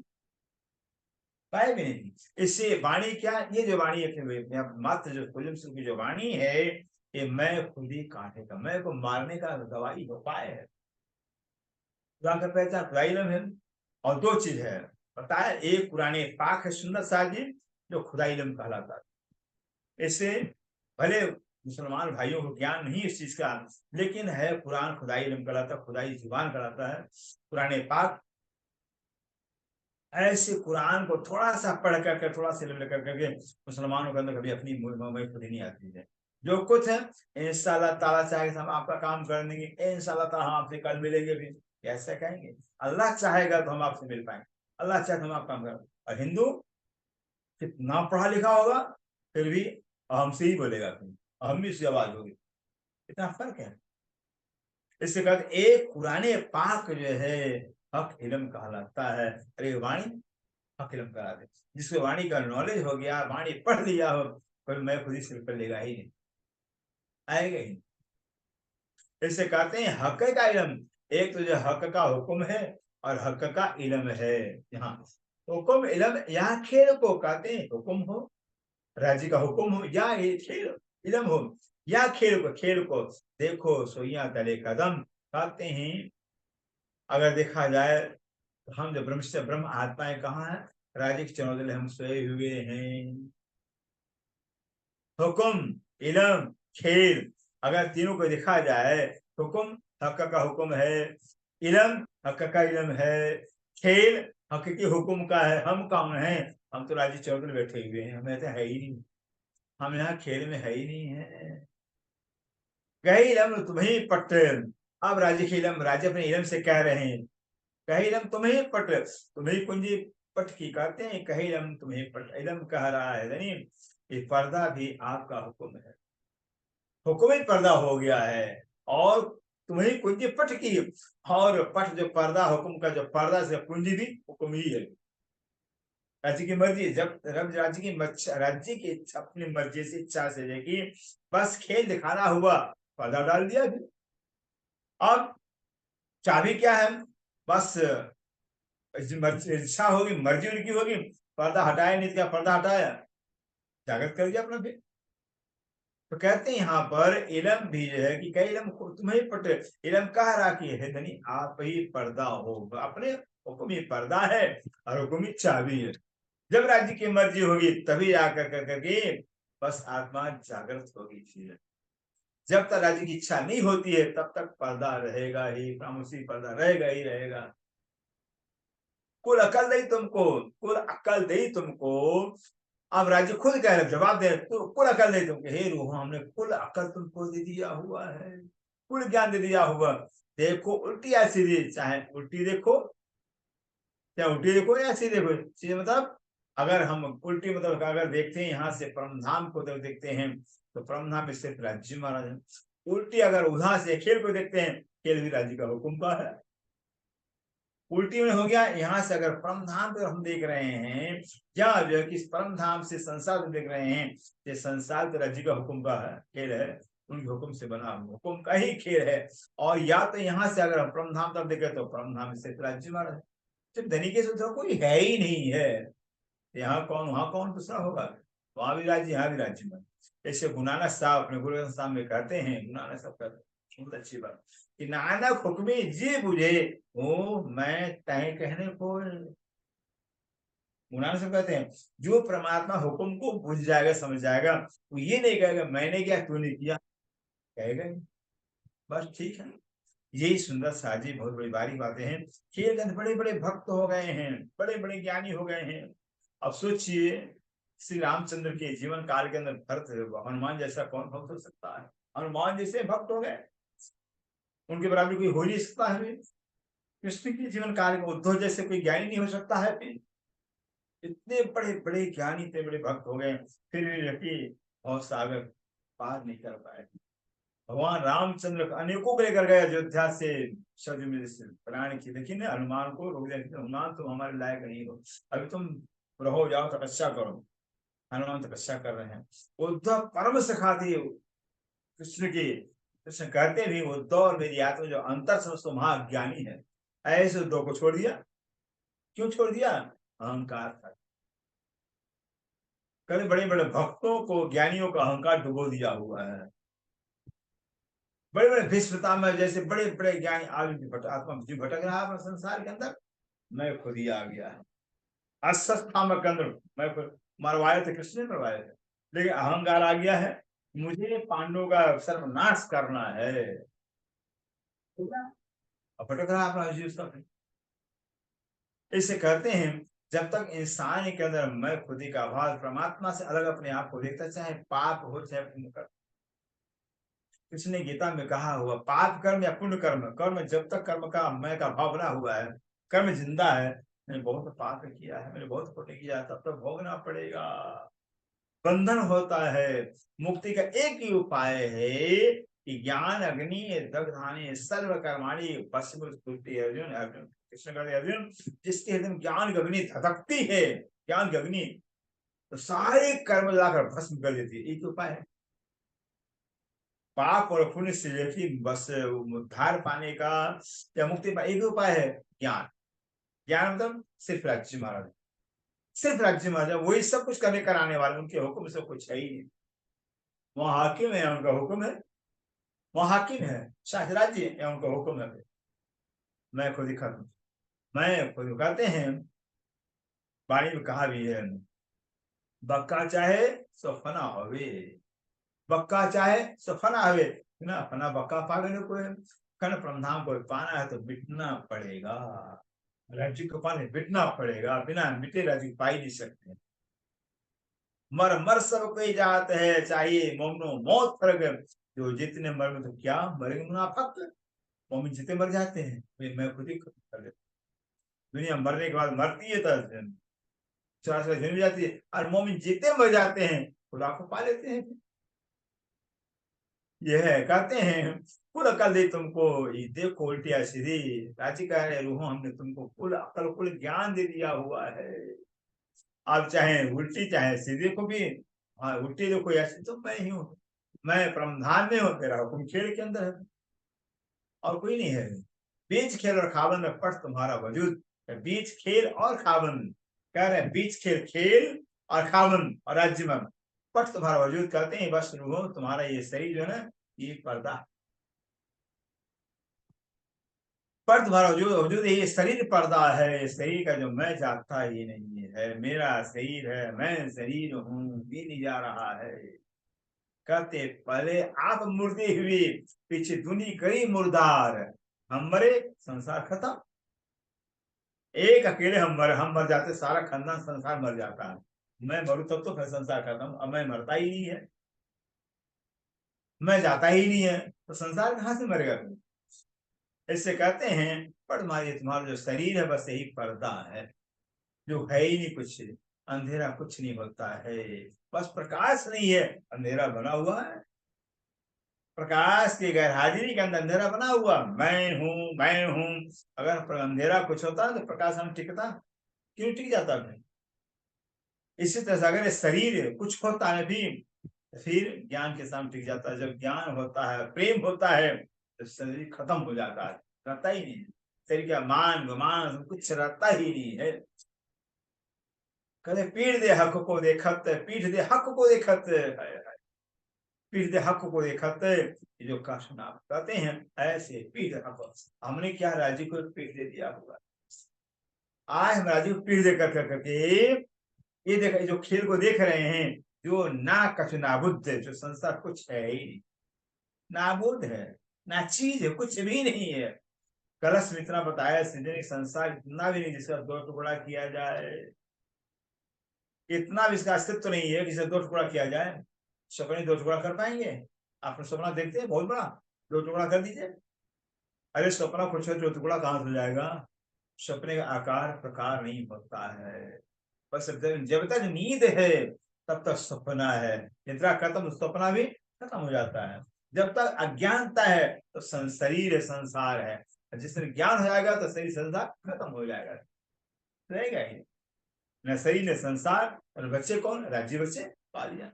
पाए भी नहीं। इससे वाणी क्या, ये जो वाणी है मात्र जो की जो वाणी है, ये मैं खुद ही काटे का, मैं को मारने का गवाही हो पाए है। खुदा का पहचान खुदा इल्म है। और दो चीज है बताया, एक पुराने पाक है सुन्नत साजिद जो खुदा इल्म कहलाता है। इससे भले मुसलमान भाइयों को ज्ञान नहीं इस चीज का, लेकिन है कुरान खुदाई इल्म कहलाता, खुदाई जुबान कहलाता है। पुराने पाक ऐसे कुरान को थोड़ा सा पढ़ करके, थोड़ा सा इल्म लेकर करके मुसलमानों के अंदर कभी अपनी खुद नहीं आती है। जो कुछ है इंशाल्लाह ताला चाहे हम आपका काम कर देंगे, इंशाल्लाह ताला हम आपसे कल मिलेंगे भी, कैसे कहेंगे? अल्लाह चाहेगा तो हम आपसे मिल पाएंगे, अल्लाह चाहे तो हम आप काम करें। और हिंदू कितना पढ़ा लिखा होगा फिर भी हमसे ही बोलेगा, फिर हम भी उसकी आवाज होगी। इतना फर्क है। इसके बाद एक कुराने पाक जो है हक इल्म कहलाता है। अरे वाणी हक इल्म करा दे, जिसको वाणी का नॉलेज हो गया, वाणी पढ़ लिया हो, कोई मैं खुद ही सिर पर लेगा ही नहीं, आएगा ही। इससे कहते हैं हक का इल्म, एक तो जो हक का हुक्म है और हक का इल्म है। यहाँ हुक्म इल्म, यहाँ खेल को कहते हैं हुक्म हो, राज्य का हुक्म हो, या ये खेल इल्म हो, या खेल को देखो सोइया तले कदम कहते हैं। अगर देखा जाए तो हम जो ब्रह्म से ब्रह्म आत्माएं कहाँ है? राज्य के चरणों हम सोए हुए हैं। हुक्म इल्म खेल, अगर तीनों को देखा जाए, हुक्म हक का हुक्म है, इल्म हक का इल्म है, खेल हक के हुक्म का है। हम कौन है? हम तो राज्य चौधरी बैठे हुए हैं, हमें तो है ही नहीं, हम यहाँ खेल में है ही नहीं है। कही इल्म तुम्हें पट, अब राज्य के इल्म राज्य अपने इल्म से कह रहे हैं, कही इल्म तुम्हें पट, तुम्हें कुंजी पट की कहते हैं, कही इल्म तुम्हें पट, इल्म कह रहा है यानी ये पर्दा भी आपका हुक्म है, हुक्म ही पर्दा हो गया है। और तुम्हें कुंजी पट की, और पट जो पर्दा, हुक्म का जो पर्दा से कुंजी भी हुक्म ही है। राज्य की मर्जी, जब रब राज्य की अपनी मर्जी से इच्छा से देखी, बस खेल दिखाना हुआ, पर्दा डाल दिया फिर। अब चाबी क्या है? बस इच्छा होगी, मर्जी उनकी होगी, पर्दा हटाया नहीं, क्या पर्दा हटाया, जागृत कर दिया अपना फिर। तो कहते हैं यहाँ पर इलम भी जो है कि कई इलम तुम्हें पट, इलम कह रहा कि है धनी आप ही पर्दा हो, अपने हुक्म ही पर्दा है और हुक्म ही चाबी है। जब राज्य की मर्जी होगी तभी आकर कर करके बस आत्मा जागृत होगी फिर। जब तक राज्य की इच्छा नहीं होती है तब तक पर्दा रहेगा ही, खामोशी पर्दा रहेगा ही रहेगा। कुल अकल दे तुमको, कुल अकल दे तुमको। अब राज्य खुद कह रहे, जवाब दे तो कुल अकल दे तुमको, हे रूह हमने कुल अकल तुमको दे दिया हुआ है, कुल ज्ञान दे दिया हुआ। देखो उल्टी या सीधी, चाहे उल्टी देखो, चाहे उल्टी देखो या सीधे देखो, सीधे मतलब अगर हम उल्टी मतलब अगर देखते हैं यहाँ से परमधाम को तो देखते हैं तो परमधाम स्थित राज्य महाराज है। उल्टी अगर उधर से खेल को देखते हैं, खेल भी राज्य का हुक्म का है। उल्टी में हो गया, यहाँ से अगर परम धाम को हम देख रहे हैं, या जो है कि परम धाम से संसार को देख रहे हैं, ये संसार तो राज्य का हुक्म का है, खेल है, उनके हुक्म से बना हुक्म का ही खेल है। और या तो यहाँ से अगर हम परम धाम तक देखें तो परम धाम से राज्य महाराज, जब धनी के सूत्र कोई है ही नहीं है, यहाँ कौन वहां कौन दूसरा होगा? वहां भी राज्य, यहाँ भी राज्य में। ऐसे गुरु नानक साहब अपने गुरु साहब में कहते हैं, गुरु नानक साहब कहते हैं बहुत अच्छी बात कि नानक हुक्मी जी बुझे, ओ मैं तय कहने को। मुनाना से कहते हैं जो परमात्मा हुक्म को बुझ जाएगा, समझ जाएगा, वो ये नहीं कहेगा मैंने किया तूने किया, कहेगा बस ठीक है। यही सुंदर साजी बहुत बड़ी बारी बातें हैं। खेल के अंदर बड़े बड़े भक्त हो गए हैं, बड़े बड़े ज्ञानी हो गए हैं। अब सोचिए श्री रामचंद्र के जीवन काल के अंदर भरत हनुमान जैसा कौन भक्त हो सकता है? हनुमान जैसे भक्त हो गए, उनके बराबर कोई हो नहीं सकता है। कृष्ण के जीवन काल में उद्धव जैसे कोई ज्ञानी नहीं हो सकता है। फिर इतने बड़े बड़े ज्ञानी, इतने बड़े भक्त हो गए, फिर भी और सागर पार नहीं कर पाए। भगवान रामचंद्र अनेकों को लेकर गए अयोध्या से प्राण की, लेकिन हनुमान को रोक दिया। हनुमान तुम हमारे लायक नहीं हो, अभी तुम रहो, जाओ तपस्या करो। हनुमान तपस्या कर रहे हैं। उद्धव परम सखा थे कृष्ण की। कृष्ण कहते भी उद्धव और मेरी आत्मा जो अंतर समझ महाज्ञानी है, ऐसे उद्धव को छोड़ दिया। क्यों छोड़ दिया? अहंकार था। कभी बड़े बड़े भक्तों को, ज्ञानियों का अहंकार डुबो दिया हुआ है। बड़े बड़े भीष्मता में जैसे बड़े बड़े ज्ञानी आत्मा भटक रहा है संसार के अंदर, मैं खुद ही आ गया है। अश्वत्थामा के अंदर मैं मरवाए थे, कृष्ण ने मरवाए थे, लेकिन अहंकार आ गया है, मुझे पांडवों का सर्वनाश करना है। अब भटक रहा अपना जीव सब। इसे कहते हैं जब तक इंसान के अंदर मैं खुदी का भाव, परमात्मा से अलग अपने आप को देखता, चाहे पाप हो चाहे पुण्य कर्म। कृष्ण ने गीता में कहा हुआ पाप कर्म या पुण्य कर्म, कर्म जब तक कर्म का मैं का भाव बना हुआ है, कर्म जिंदा है, मैंने बहुत पाप किया है, मैंने बहुत पुण्य किया है, तब तक भोगना पड़ेगा। बंधन होता है। मुक्ति का एक ही उपाय है कि ज्ञान अग्नि दग्धाने सर्व कर्माणि भस्म अर्जुन। अर्जुन कृष्ण कहते अर्जुन, जिसके हृदय में ज्ञान की अग्नि धधकती है, ज्ञान की अग्नि, तो सारे कर्म लाकर भस्म कर देती है। एक उपाय है पाप और पुण्य से लेकिन बस उद्धार पाने का या मुक्ति का एक उपाय है ज्ञान। ज्ञान मतलब सिर्फ राज्य महाराज, सिर्फ राज्य महाराज वही सब कुछ करने कराने वाले, उनके हुक्म से कुछ है ही नहीं। वह हाकिम है, उनका हुक्म है, वह हाकिम है, शाहराजी है, उनका हुक्म है। मैं खुद ही खत्म, मैं खुद कहते हैं वाणी में कहा भी है, बक्का चाहे सो फना होवे, बक्का चाहे सो फना होवे ना, फना बक्का पागने को कन प्रधान को पाना है तो बिटना पड़ेगा। राज्य को पाने बिटना पड़ेगा, बिना मिटे राज्य पा ही नहीं सकते। मर मर सब कोई जात है, चाहिए मोमनो मौत फर्क, जो जितने मर में तो क्या मरेंगे मुनाफक। मोमिन जितने मर जाते हैं मैं खुद ही कर देता। दुनिया मरने के बाद मरती है तो जन्म जाती है, और मोमिन जितने मर जाते हैं खुदा को पा लेते हैं। यह है कहते हैं कुल अकल दे तुमको, ये देखो उल्टिया सीधी राजी कह रहे रूह, हमने तुमको कुल अकल कुल ज्ञान दे दिया हुआ है। आप चाहे उल्टी चाहे सीधे को भी, हाँ उल्टी देखो ऐसी तो मैं ही हूँ, मैं प्रमधान में हूँ, तेरा हुक्म खेल के अंदर है और कोई नहीं है। बीच खेल और खावन में पट तुम्हारा वजूद, बीच खेल और खावन कह रहे हैं, बीच खेल खेल और खावन और राज्य में पट तुम्हारा वजूद, कहते हैं बस रूहो तुम्हारा ये शरीर जो है ना, ये पर्दा, पर तुम्हारा वजूद वजूद ये शरीर पर्दा है। ये शरीर का जो मैं जागता ही नहीं है, मेरा शरीर है, मैं शरीर हूँ, ये नहीं जा रहा है। कहते पहले आप मुर्दे हुए, पीछे दुनी कई मुर्दार, हम मरे संसार खत्म। एक अकेले हम मर जाते, सारा खानदान संसार मर जाता है। मैं मरू तब तो फिर संसार खत्म, अब मैं मरता ही नहीं है, मैं जाता ही नहीं है, तो संसार कहां से मरेगा तुम? इससे कहते हैं पर तुम्हारा जो शरीर है बस यही पर्दा है, जो है ही नहीं कुछ, अंधेरा कुछ नहीं होता है, बस प्रकाश नहीं है, अंधेरा बना हुआ है। प्रकाश की गैर हाजिरी के अंदर अंधेरा बना हुआ, मैं हूं मैं हूं। अगर अंधेरा कुछ होता तो प्रकाश हम टिकता, क्यों टिक जाता है? इसी तरह से अगर शरीर कुछ होता है भी, फिर ज्ञान के सामने टिक जाता है। जब ज्ञान होता है, प्रेम होता है, तो शरीर खत्म हो जाता है, रहता ही नहीं है। शरीर का मान गुमान कुछ रहता ही नहीं है। कहते पीठ दे हक को देखत, पीठ दे हक को देखत, पीठ दे हक को देखत ये जो कष्ट नाम कहते हैं, ऐसे पीठ हक हमने क्या राज्य को पीठ दे दिया हुआ। आज हम राज्य को पीठ दे कर करके ये देख, जो खेल को देख रहे हैं, जो ना कछ नाबुद्ध जो संसार कुछ है ही नहीं, नाबुद्ध है, ना चीज है, कुछ भी नहीं है। कलश में इतना बताया, सृजन संसार इतना भी नहीं जिसका दो टुकड़ा किया जाए, इतना भी इसका अस्तित्व तो नहीं है जिसे दो टुकड़ा किया जाए। सपने दो टुकड़ा कर पाएंगे? आप सपना देखते हैं बहुत बड़ा, दो टुकड़ा कर दीजिए। अरे सपना कुछ है, दो टुकड़ा कहां से जाएगा? सपने का आकार प्रकार नहीं होता है, बस जब तक नींद है तब तक सपना है, निद्रा खत्म तो सपना भी खत्म हो जाता है। जब तक अज्ञानता है तो शरीर संसार है, जिस दिन ज्ञान हो जाएगा तो शरीर संसार खत्म हो जाएगा, रहेगा ही न शरीर न संसार। और बच्चे कौन? राज्य बच्चे पाल जाए,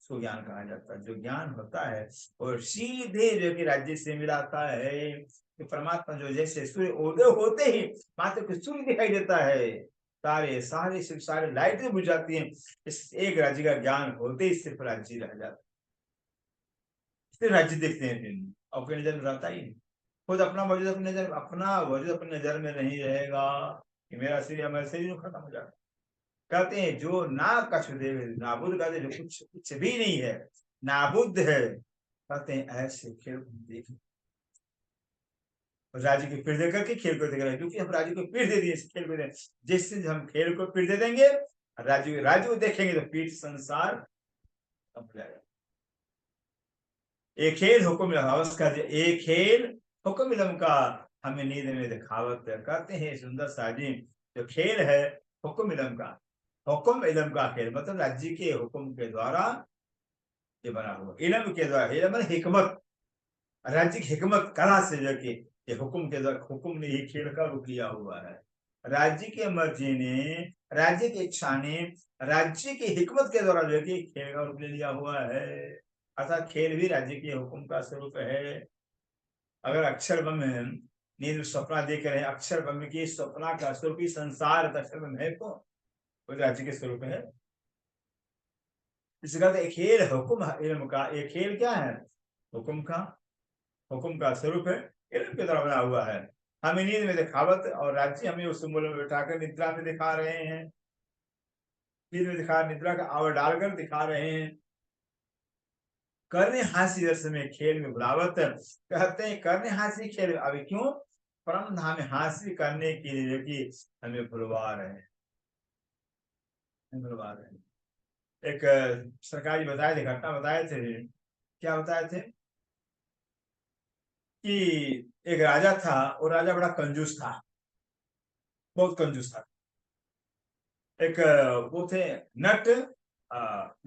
उसको ज्ञान कहा जाता है। जो ज्ञान होता है और सीधे जो कि राज्य से मिलाता है कि परमात्मा जो जैसे सूर्य उदय होते ही मात्र को सूर्य दिखाई देता है, सारे सारे सिर्फ सारे लाइटें बुझ जाती हैं, इस एक राज्य का ज्ञान होते ही सिर्फ राज्य रह जाता है। सिर्फ राज्य देखते हैं फिर अपनी नजर में रहता ही नहीं। खुद अपना वजूद अपनी नजर, अपना वजूद अपनी नजर में नहीं रहेगा कि मेरा शरीर मेरा शरीर खत्म हो जाएगा। कहते हैं जो ना कछ देव नाबुद, कहते जो कुछ कुछ भी नहीं है, नाबुद है, कहते हैं ऐसे खेल देख राज्य की पीठ दे करके खेल को देख रहे हैं, क्योंकि हम राज्य को पीठ दे दिए खेल को दे, जिस दिन हम खेल को पीठ दे देंगे राज्य को देखेंगे तो पीठ संसार हो जाएगा। एक खेल हुक्म हवस का, एक खेल हुक्म इलम का हमें नींद में दिखावत। कहते हैं सुंदर साजी जो खेल है हुक्म इलम का, हुक्म इलम का खेल मतलब राज्य के हुक्म के द्वारा ये बना हुआ, इलम के द्वारा, इलम हिकमत, राज्य की हिकमत कला से जो कि ये हुक्म के द्वारा, हुक्म ने ही खेल का रूप लिया हुआ है। राज्य की मर्जी ने, राज्य की इच्छा ने, राज्य की हिकमत के द्वारा जो कि खेल का रूप ले लिया हुआ है। अर्थात खेल भी राज्य के हुक्म का स्वरूप है। अगर अक्षर ब्रह्म नींद सपना देख रहे हैं, अक्षर ब्रह्म की सपना का स्वरूप ही संसार अक्षर ब्रह्म है, को राज्य के स्वरूप है। इसका एक खेल हुक्म इल्म का, एक खेल क्या है? हुक्म का, हुक्म का स्वरूप है, इल्म के द्वारा बना हुआ है। हमें नींद में दिखावत और राज्य हमें उस मूल में बैठाकर निद्रा में दिखा रहे हैं, नींद में दिखा, निद्रा का आवर डालकर दिखा रहे हैं। करने हास्य रस में खेल में बुलावत, कहते हैं करने हास्य खेल, अभी क्यों? परम धाम में हास्य करने के लिए कि हमें बुलवा रहे हैं, बुलवा रहे हैं। एक सरकारी बताए थे, घटना बताए थे, क्या बताए थे कि एक राजा था, और राजा बड़ा कंजूस था, बहुत कंजूस था। एक वो थे नट,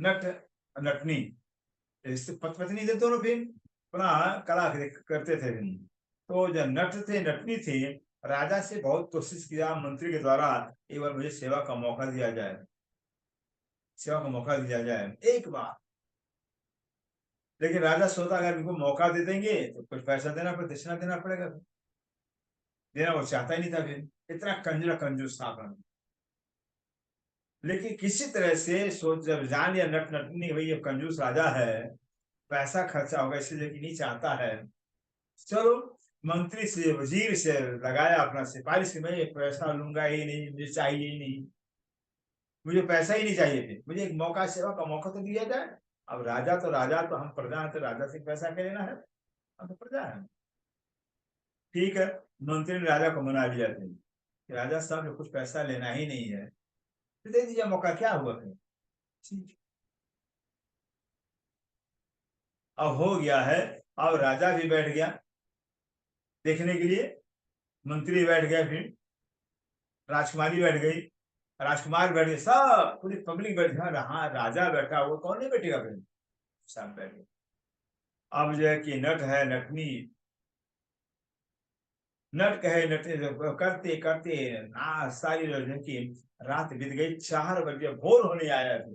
नट नटनी, पत्नी थे दोनों, फिर अपना कला करते थे। तो जो नट थे नटनी थे, राजा से बहुत कोशिश किया मंत्री के द्वारा, एक बार मुझे सेवा का मौका दिया जाए, सेवा का मौका दिया जाए एक बार। लेकिन राजा सोचा अगर इनको मौका दे देंगे तो कुछ पैसा देना पड़ेगा, दक्षिणा देना पड़ेगा, देना वो चाहता ही नहीं था। फिर इतना कंजरा कंजूस था अपना। लेकिन किसी तरह से सोच, जब जान लिया नट नटनी भाई ये कंजूस राजा है, पैसा खर्चा होगा इसलिए कि नहीं चाहता है, चलो मंत्री से वजीर से लगाया अपना सिफारिश की मैं पैसा लूंगा ही नहीं, मुझे चाहिए ही नहीं, मुझे पैसा ही नहीं चाहिए थे, मुझे एक मौका, सेवा का मौका तो दिया जाए। अब राजा तो राजा, तो हम प्रजा है, तो राजा से पैसा क्या लेना है, हम तो प्रजा है। ठीक है, मंत्री ने राजा को मना लिया थे कि राजा साहब कुछ पैसा लेना ही नहीं है, तो दे दीजिए मौका, क्या हुआ फिर। ठीक, अब हो गया है, अब राजा भी बैठ गया देखने के लिए, मंत्री बैठ गया, फिर राजकुमारी बैठ गई, राजकुमार बैठ गए, सब पूरी पब्लिक बैठ गया, हाँ राजा बैठा हुआ, कौन नहीं बैठेगा फिर, सब बैठ गए। अब जो है कि नट है नटनी, नट कहे नट करते करते ना सारी की रात बीत गई, 4 बजे भोर होने आया थी।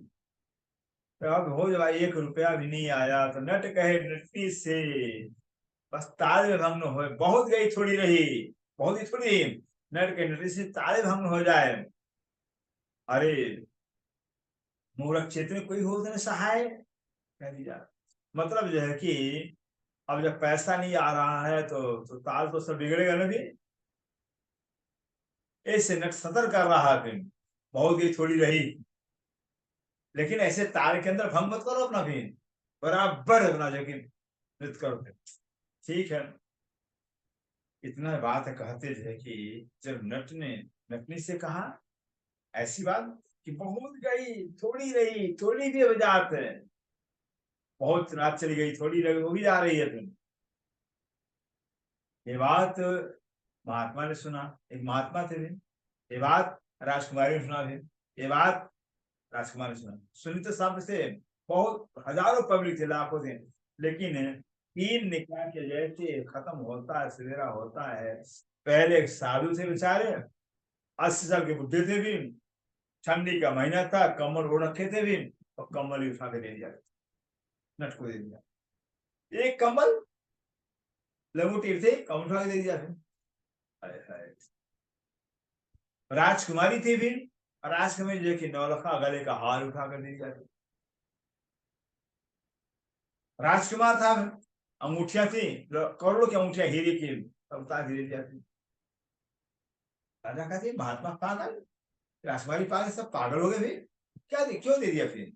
तो अब हो जाए 1 रुपया भी नहीं आया, तो नट कहे नटनी से बस ताले भंग हो, बहुत गई थोड़ी रही, बहुत ही थोड़ी, नट के नटनी से ताले भंग हो जाए। अरे मूर्ख क्षेत्र में कोई हो तो सहाय, कह दिया मतलब जो है कि अब जब पैसा नहीं आ रहा है तो ताल तो सब बिगड़ेगा ना भी। ऐसे नट सतर कर रहा फिर, बहुत गई थोड़ी रही, लेकिन ऐसे ताल के अंदर भंग मत करो अपना भी, बराबर अपना जो कि नृत्य करो फिर। ठीक है, इतना बात कहते थे कि जब नट ने नटनी से कहा ऐसी बात कि बहुत गई थोड़ी रही, थोड़ी भी वजाहत है, बहुत रात चली गई थोड़ी रही, वो भी आ रही है फिर। ये बात महात्मा ने सुना, एक महात्मा थे भी, ये बात राजकुमारी ने सुना भी, ये बात राजकुमार ने सुना, सुनी तो सब से बहुत हजारों पब्लिक थे, लाखों थे, लेकिन तीन निकाय के जैसे खत्म होता है, सवेरा होता है, पहले एक साधु थे बेचारे, 80 साल के बुढ़े थे भी, ठंडी का महीना था, कम्बल ओढ़ रखे थे भी, और कम्बल ही उठा के दे दिया, नट को दे दिया एक कम्बल, लंगोटी थे, कम्बल उठा के दे दिया फिर। राजकुमारी थी फिर, राजकुमारी जो कि नौलखा गले का हार उठा कर दे दिया। राजकुमार था, अंगूठियां थी, करोड़ों की अंगूठियां हीरे की, सब उतार हीरे दिया थी। राजा कहते महात्मा पागल, राजकुमारी पागल, सब पागल हो गए फिर, क्या दे, क्यों दे दिया फिर।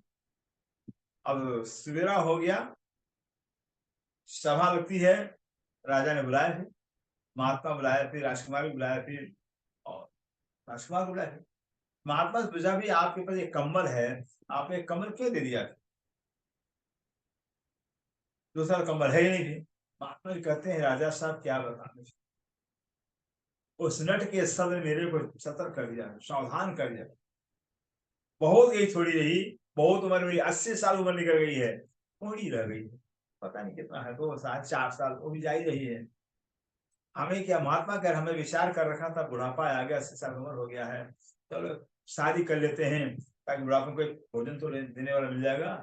अब सवेरा हो गया, सभा लगती है, राजा ने बुलाया फिर, महात्मा बुलाया फिर, राजकुमार भी बुलाया फिर, और राजकुमार बुलाया फिर। महात्मा से पूछा भी आपके पास एक कम्बल है, आपने कम्बल क्यों दे दिया, दूसरा कम्बल है ही नहीं फिर। महात्मा जी कहते हैं राजा साहब क्या बताने, उस नट के शब्द ने मेरे को सतर्क कर दिया, सावधान कर दिया, बहुत गई थोड़ी रही, बहुत उम्र मेरी 80 साल उम्र निकल गई है, थोड़ी रह गई है, पता नहीं कितना है, 2 साल 4 साल, वो भी जा ही रही है। हमें क्या, महात्मा कर हमें विचार कर रखा था, बुढ़ापा आ गया, 80 साल उम्र हो गया है, चलो शादी कर लेते हैं, ताकि बुढ़ापे को भोजन तो देने वाला मिल जाएगा,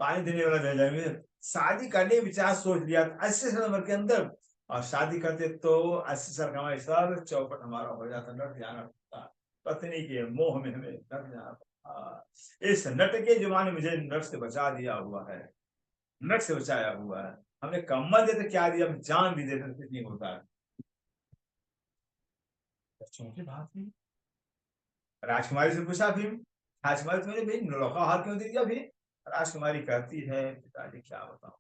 पानी देने वाला मिल जाएगा। शादी करने विचार सोच लिया 80 साल उम्र के अंदर, और शादी करते तो 80 साल का हमारे सर चौपट हमारा हो जाता, नट जाना पड़ता, पत्नी के मोह में हमें नट जाना पड़ता। इस नट के जुबान ने मुझे नट से बचा दिया हुआ है, नट से बचाया हुआ है, हमने कम्बल देते क्या दिया, हम जान भी देते कुछ नहीं होता है। बच्चों की बात नहीं, राजकुमारी से पूछा फिर, राजकुमारी तुम्हें भाई नौका हार क्यों दे दिया फिर। राजकुमारी कहती है पिताजी क्या बताओ,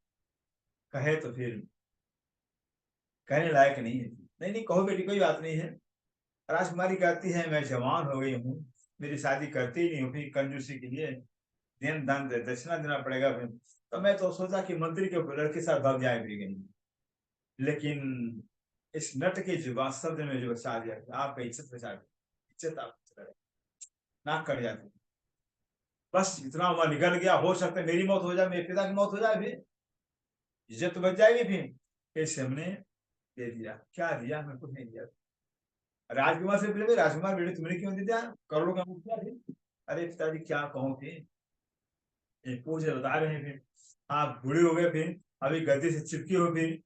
कहे तो फिर कहने लायक नहीं है, नहीं नहीं कहो बेटी कोई बात नहीं है। राजकुमारी कहती है मैं जवान हो गई हूँ, मेरी शादी करती ही नहीं हूँ, फिर कंजूसी के लिए देन दान दक्षिणा देना पड़ेगा फिर, तो मैं तो सोचा कि मंत्री के लड़के के साथ भाग जाए भी गई, लेकिन इस नट के जुबान शब्द में जो बचा दिया, आपका इज्जत बचा दिया, इज्जत आप नाक कट जाती, बस इतना उम्र निकल गया, हो सकता है मेरी मौत हो जाए, मेरे पिता की मौत हो जाए, फिर इज्जत तो बच जाएगी फिर। ऐसे हमने दे दिया, क्या दिया, हमें कुछ नहीं दिया। राजकुमार से पूछे राजकुमार बेटे तुमने क्यों दे दिया, करोड़ों का मुखिया थे। अरे पिताजी क्या कहूँ फिर, एक पूछ बता रहे हैं फिर, आप बूढ़े हो गए फिर, अभी गद्दी से चिपकी हो फिर,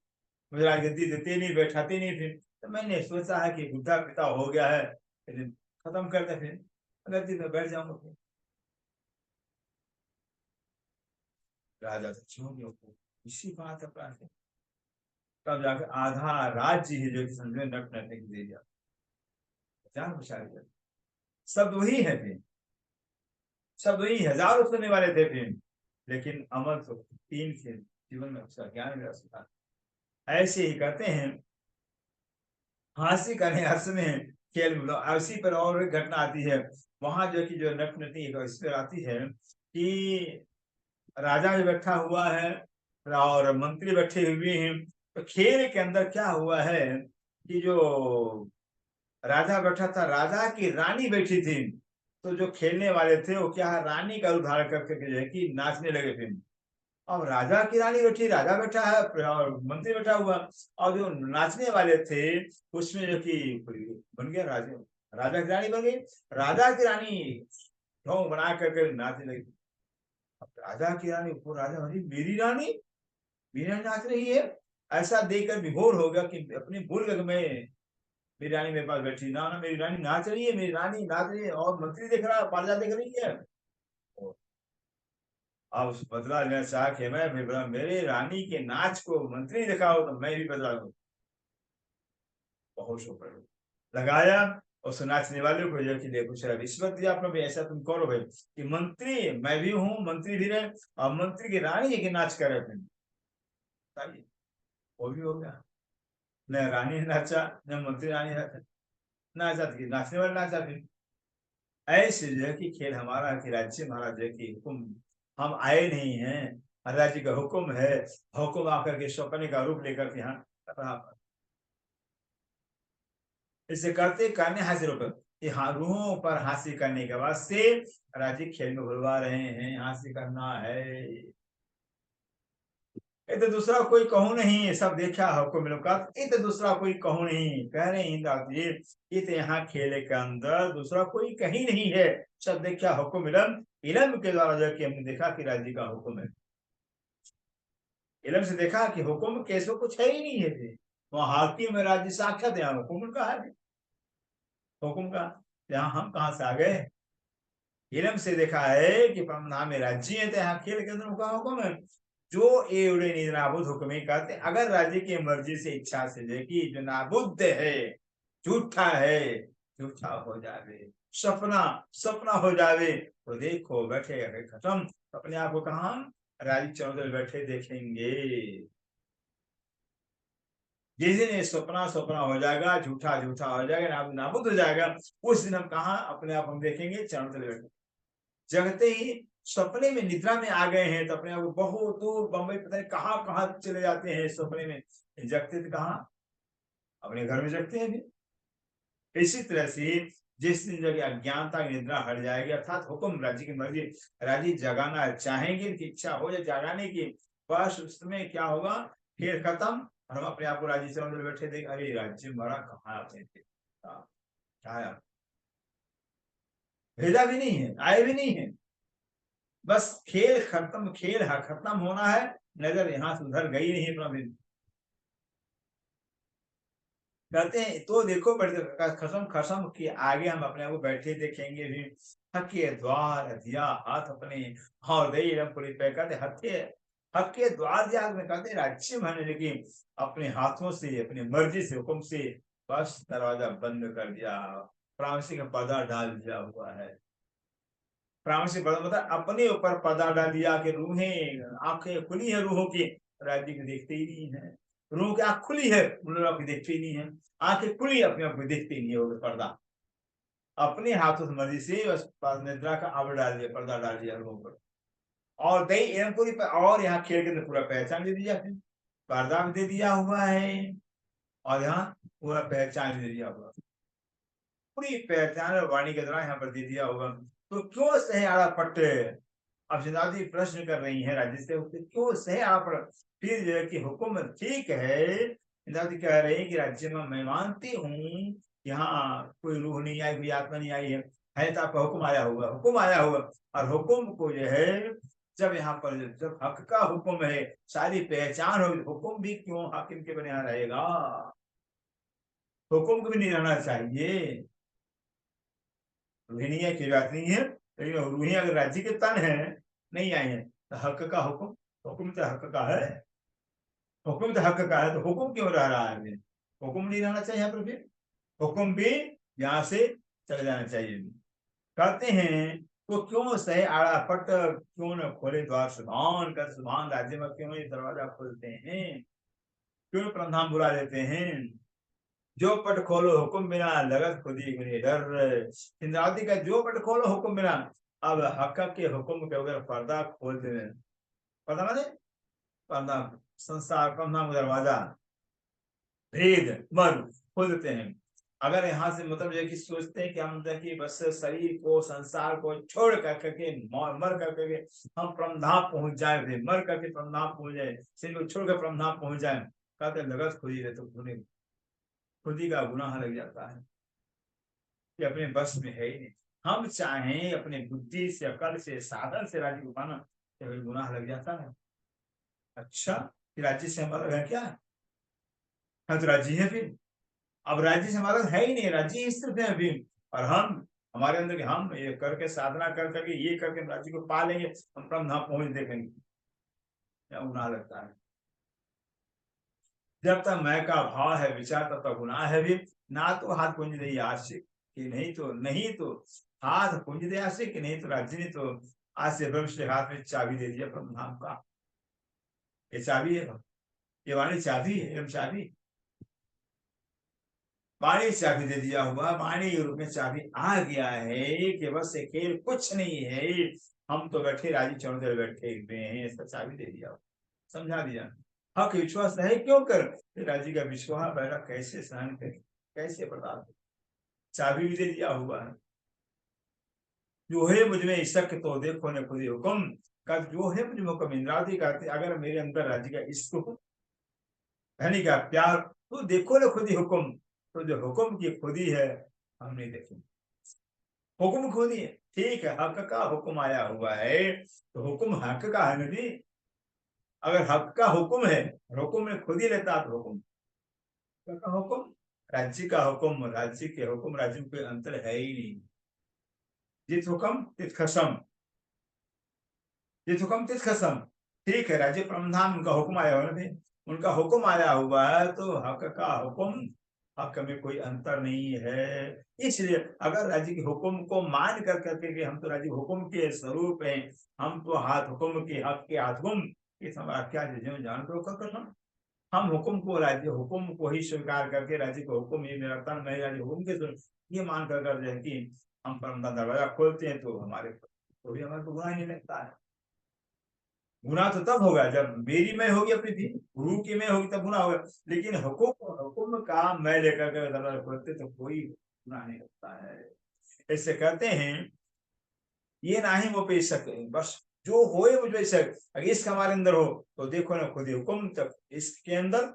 मुझे आज गद्दी देते नहीं, बैठाते नहीं फिर, तो मैंने सोचा है कि बुढ़ा पिता हो गया है, फिर खत्म करते फिर गद्दी में बैठ जाऊंगा फिर। राजा तो क्यों नहीं, इसी बात अपना, तब जाकर आधा राज्य ही जो कि समझे नट नटने की दे दिया, जान बचा लिया। शब्द वही है फिर, शब्द वही, हजारों सुनने वाले थे फिर, लेकिन अमल तो तीन थे, जीवन में उसका ज्ञान मेरा सुधा। ऐसे ही कहते हैं, हंसी करने हर्ष में खेल मिलो, इसी पर और एक घटना आती है, वहां जो कि जो नट नटी इस पर आती है कि राजा भी बैठा हुआ है और मंत्री बैठे हुए हैं, तो खेल के अंदर क्या हुआ है कि जो राजा बैठा था, राजा की रानी बैठी थी, तो जो खेलने वाले थे वो क्या है, रानी का रूप धारण करके जो है कि नाचने लगे थे। अब राजा की रानी बैठी, राजा बैठा है और मंत्री बैठा हुआ, और जो नाचने वाले थे उसमें जो कि बन गया राजा, राजा की रानी बन गई, राजा की रानी ढोंग बना करके नाचने लगी। अब राजा की रानी वो राजा बोली मेरी रानी, मेरी रानी नाच रही है, ऐसा देखकर विभोर हो गया कि अपनी भूल गया कि मैं, मेरी रानी मेरे पास बैठी, ना ना मेरी रानी नाच रही है, मेरी रानी नाच रही है, और मंत्री देख रहा है, प्रजा देख रही है। अब उस बदला लेना चाह के मैं भी बोला, मेरे रानी के नाच को मंत्री दिखाओ तो मैं भी बदला लूं। बहुत शुक्र लगाया। उस नाचने वाले को जो कि देखो चला रिश्वत दिया आपने भी, ऐसा तुम करो भाई कि मंत्री मैं भी हूँ, मंत्री भी रहे और मंत्री की रानी के नाच करे फिर बताइए, वो भी हो गया। न रानी ने नाचा न मंत्री रानी नाचा, नाचा तो नाचने वाले नाचा फिर। ऐसे जो है कि खेल हमारा कि राज्य महाराज जो है कि हुक्म, हम आए नहीं हैं, राज्य का हुक्म है, हुक्म आकर के सपने का रूप लेकर के यहाँ इसे करते करने हासिल पर रूहों पर हासिल करने के वास्ते राज्य खेल में भुलवा रहे हैं, हासिल करना है। ये तो दूसरा कोई कहूँ नहीं, सब देखा हुक्म मिलो का, ये तो दूसरा कोई कहूँ नहीं कह रहे हैं ये तो यहाँ खेल के अंदर दूसरा कोई कहीं नहीं है, सब देखा हुक्म इलम, इलम के द्वारा जो कि हमने देखा कि राज्य का हुक्म है, इलम से देखा कि हुक्म कैसे कुछ है ही नहीं है, वहां हाकिम राज्य साक्षात, यहाँ हुक्म का है, हुक्म का यहाँ हम कहाँ से आ गए। इलम से देखा है कि परमधाम में राज्य है, तो यहाँ खेल के अंदर का हुक्म है, जो एवड़े निराबुद हुक्म कहते, अगर राज्य की मर्जी से इच्छा से देखी जो नाबुद्ध है, झूठा है, झूठा हो जावे, सपना सपना हो जावे, तो देखो बैठे खत्म, अपने आप को कहा राजी चौधरी बैठे देखेंगे। जिस दिन ये सपना सपना हो जाएगा, झूठा झूठा हो जाएगा, नाबुद हो जाएगा, उस दिन हम कहा अपने आप हम देखेंगे चरण तले बैठे। जगते ही सपने में निद्रा में आ गए हैं तो अपने आप बहुत दूर बंबई पता नहीं कहाँ कहाँ चले जाते हैं सपने में, जगते थे कहाँ, अपने घर में जगते हैं भी। इसी तरह से जिस दिन जगह अज्ञानता की निद्रा हट जाएगी, अर्थात हुक्म राज्य की मर्जी, राज्य जगाना चाहेंगे, इनकी इच्छा हो जाए जगाने की, बस उसमें क्या होगा, फिर खत्म, और हम अपने आप को राज्य से बैठे देख, अरे राज्य मरा कहाँ आपने आया, भेजा भी नहीं है, आए भी नहीं है, बस खेल खत्म, खेल खत्म होना है, नजर यहाँ से उधर गई नहीं प्रभु। कहते हैं तो देखो खसम खसम के आगे हम अपने आप को बैठे देखेंगे भी, हके द्वार दिया हाथ अपने, और कहते हथे हके द्वार दिया में कहते राज्य मैंने लेकिन अपने हाथों से अपनी मर्जी से हुक्म से बस दरवाजा बंद कर दिया, प्रांसी का पर्दा डाल दिया हुआ है। प्रांसी पर्दा मतलब अपने ऊपर पर्दा डाल दिया कि रूहें आंखें खुली है रूहों की, राज्य को देखते ही नहीं है, रूह की आंख खुली है उन लोग आपको देखते ही नहीं है, आंखें खुली अपने आप को देखते ही नहीं है, वो पर्दा अपने हाथों से मर्जी से बस निद्रा का आवरण डाल दिया, पर्दा डाल दिया रूहों पर, और दही एवं पूरी और यहाँ खेल के अंदर पूरा पहचान दे दिया, पर्दा भी दे दिया हुआ है और यहाँ पूरा पहचान दे दिया हुआ, पूरी पहचान और वाणी के द्वारा यहाँ पर दे दिया होगा। तो क्यों सहे आड़ा पट, अब सिद्धार्थी प्रश्न कर रही है राज्य से, क्यों सहे आड़ा पट, फिर जो है कि हुक्म ठीक है, सिद्धार्थी कह रहे हैं कि राज्य में मैं मानती हूँ यहाँ कोई रूह नहीं आई, कोई आत्मा नहीं आई है तो आपका हुक्म आया होगा, हुक्म आया होगा, और हुक्म को जो है जब यहाँ पर जब हक का हुक्म है, सारी पहचान होगी, हुक्म भी क्यों हाकिम के बने यहाँ रहेगा, हुक्म को भी नहीं रहना चाहिए। रूहिणी है की बात नहीं है, लेकिन रूही अगर राज्य के तन है नहीं आए हैं तो हक का हुक्म, हुक्म तो हक का है, हुक्म तो हक का है, तो हुक्म क्यों रह रहा है, हुक्म नहीं रहना चाहिए यहाँ पर, फिर हुक्म भी यहाँ से चले जाना चाहिए। कहते हैं तो क्यों सहे आड़ा पट, क्यों न खोले द्वार सुधान कर, सुधान राज्य में क्यों ये दरवाजा खोलते हैं, क्यों प्रधान बुला देते हैं, जो पट खोलो हुक्म बिना लगत खुदी गुनी डर, इंद्रावती का जो पट खोलो हुक्म बिना, अब हक के हुक्म के वगैरह पर्दा खोल दे, पर्दा माने पर्दा, संसार पर्दा दरवाजा भेद मर्म खोल देते हैं। अगर यहाँ से मतलब जो कि सोचते हैं कि हम कि बस शरीर को संसार को छोड़ करके मर करके हम परमधाम पहुंच जाए, मर करके परमधाम पहुंच जाए, शरीर को छोड़ कर परमधाम पहुंच जाए, कहते लगत खुदी रहे तो खुदी का गुनाह लग जाता है कि अपने बस में है ही नहीं, हम चाहें अपने बुद्धि से अकल से साधन से राज्य को पाना, तो गुनाह लग जाता है। अच्छा राज्य से हमारा है क्या, हाँ तो राज्य है फिर, अब राज्य से हमारा है ही नहीं, राज्य ही सिर्फ है अभी, और हम हमारे अंदर कि हम ये करके साधना कर करके ये करके हम राज्य को पा लेंगे, हम परम धाम पहुंच देखेंगे, क्या गुनाह लगता है। जब तक मैं का भाव है विचार तब तक गुनाह है भी। ना तो हाथ कुंज दे आशिक कि नहीं तो हाथ कुंज दे आशिक कि नहीं तो राज्य ने तो आज से ब्रह्म के हाथ में चाबी दे दिया परम धाम का। ये चाबी है, ये वाणी चाबी है, एवं चाबी वाणी चाबी दे दिया हुआ, वाणी के रूप में चाबी आ गया है कि बस ये खेल कुछ नहीं है, हम तो बैठे राजी चौधरी बैठे हुए हैं, इसका चाबी दे दिया, समझा दिया। हक विश्वास है क्यों कर, राजी का विश्वास बैठा कैसे सहन करे, कैसे बर्दाश्त, चाबी भी दे दिया हुआ है। जो है मुझ में शक तो देखो ने खुद ही हुक्म का, जो है मुझ में हुक्म इंद्रावती कहते अगर मेरे अंदर राज्य का इश्क हो, यानी क्या प्यार, तो देखो ना खुद ही हुक्म, तो जो हुक्म की खुदी है हम नहीं देखेंगे, हुक्म खुदी है, ठीक है हक का हुक्म आया हुआ है, तो हुक्म हक का है नहीं, अगर हक का हुक्म है, हुक्म में खुद ही लेता तो हुक्म का हुक्म, राज्य का हुक्म, राज्य के हुक्म राज्य में कोई अंतर है ही नहीं। जित हुक्म तित खसम, जित हुक्म तित खसम, ठीक है राज्य परमधाम उनका हुक्म आया हुआ नहीं, उनका हुक्म आया हुआ है तो हक का हुक्म, हक में कोई अंतर नहीं है। इसलिए अगर राज्य के हुक्म को मान कर करके कि हम तो राज्य हुक्म के स्वरूप हैं, हम तो हाथ हुक्म के हक के हाथ हुक्म, इस हमारा क्या जान दो कसम, हम हुक्म को राज्य हुक्म को ही स्वीकार करके राज्य को हुक्म ही निरंतर नहीं राज्य हुक्म के ये मान कर जो है कि हम परम दरवाजा खोलते हैं, तो हमारे तो भी हमारे को गुनाह नहीं लगता है। गुनाह तो तब होगा जब मेरी मैं होगी अपनी थी, गुरु की मैं होगी तब गुनाह होगा, लेकिन हुक्म हुक्म का मैं लेकर के दरवाजा खोलते तो कोई गुनाह नहीं लगता है। ऐसे कहते हैं ये ना ही वो पेश सके, बस जो होए मुझ में शक, अगर इसका हमारे अंदर हो तो देखो ना खुद ही हुक्म, तब इसके अंदर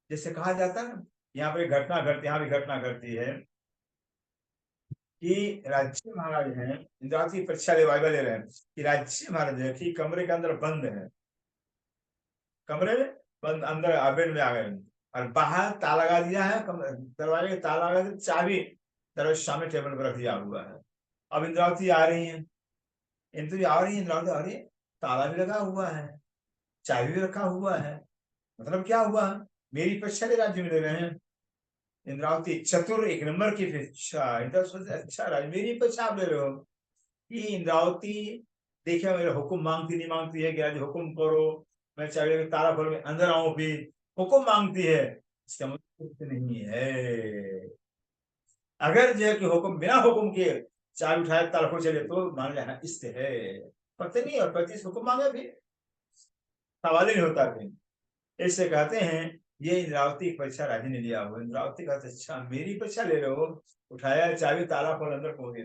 जैसे कहा जाता है, यहाँ पर घटना घटती, यहाँ भी घटना घटती है कि राज्य महाराज हैं, इंद्रावती की परीक्षा ले रहे हैं कि राज्य महाराज है कि कमरे के अंदर बंद है, कमरे में बंद, अंदर बेड में आ गए और बाहर ताला लगा दिया है, दरवाजे के ताला लगा दिया, चाबी दरवाजे सामने टेबल पर रख दिया हुआ है। अब इंद्रावती आ रही है, इंद्रावती आ रही है, इंद्रावती अरे ताला भी लगा हुआ है, चाबी भी रखा हुआ है, मतलब क्या हुआ, मेरी परीक्षा के राज्य में ले रहे हैं। इंद्रावती चतुर एक नंबर की, अच्छा इंद्रावती सोचते अच्छा राज मेरी परीक्षा आप ले रहे हो, कि इंद्रावती देखिए मेरे हुक्म मांगती नहीं मांगती है कि आज हुक्म करो, मैं चाबी ताला खोल के अंदर आऊं, भी हुक्म मांगती है, इसका मतलब नहीं है। अगर जो है कि हुक्म बिना हुक्म के चाबी उठाए ताला खोल चले तो मान लिया हाँ, इससे है पत्नी और पति हुक्म मांगे, भी सवाल ही नहीं होता फिर। इससे कहते हैं ये इंद्रावती की परीक्षा राजी ने लिया हुआ, इंद्रावती कहते अच्छा मेरी परीक्षा ले रहे हो, उठाया चाबी ताला खोल अंदर पहुंच गए,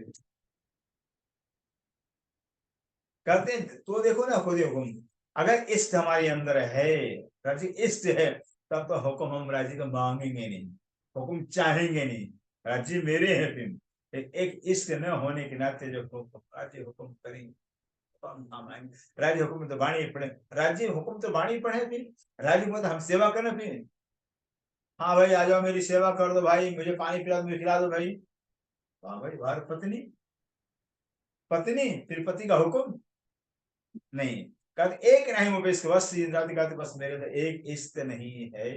कहते हैं तो देखो ना खुद हुक्म, अगर इष्ट हमारे अंदर है, राजी इष्ट है, तब तो हुक्म हम राजी को मांगेंगे नहीं, हुक्म चाहेंगे नहीं, राजी मेरे हैं फिर, एक इष्ट न होने के नाते जो हुक्म राजी हुक्म करेंगे तो हम काम आएंगे। राज्य हुक्म तो वाणी पढ़े, राज्य हुक्म तो वाणी पढ़े, फिर राज्य मतलब हम सेवा करें फिर, हाँ भाई आ जाओ मेरी सेवा कर दो भाई, मुझे पानी पिला दो, मुझे खिला दो भाई, हाँ भाई भारत पत्नी, पत्नी फिर पति का हुक्म नहीं, कहते एक नहीं वो बेस बस इंद्रावती कहते बस मेरे तो एक इश्क नहीं है,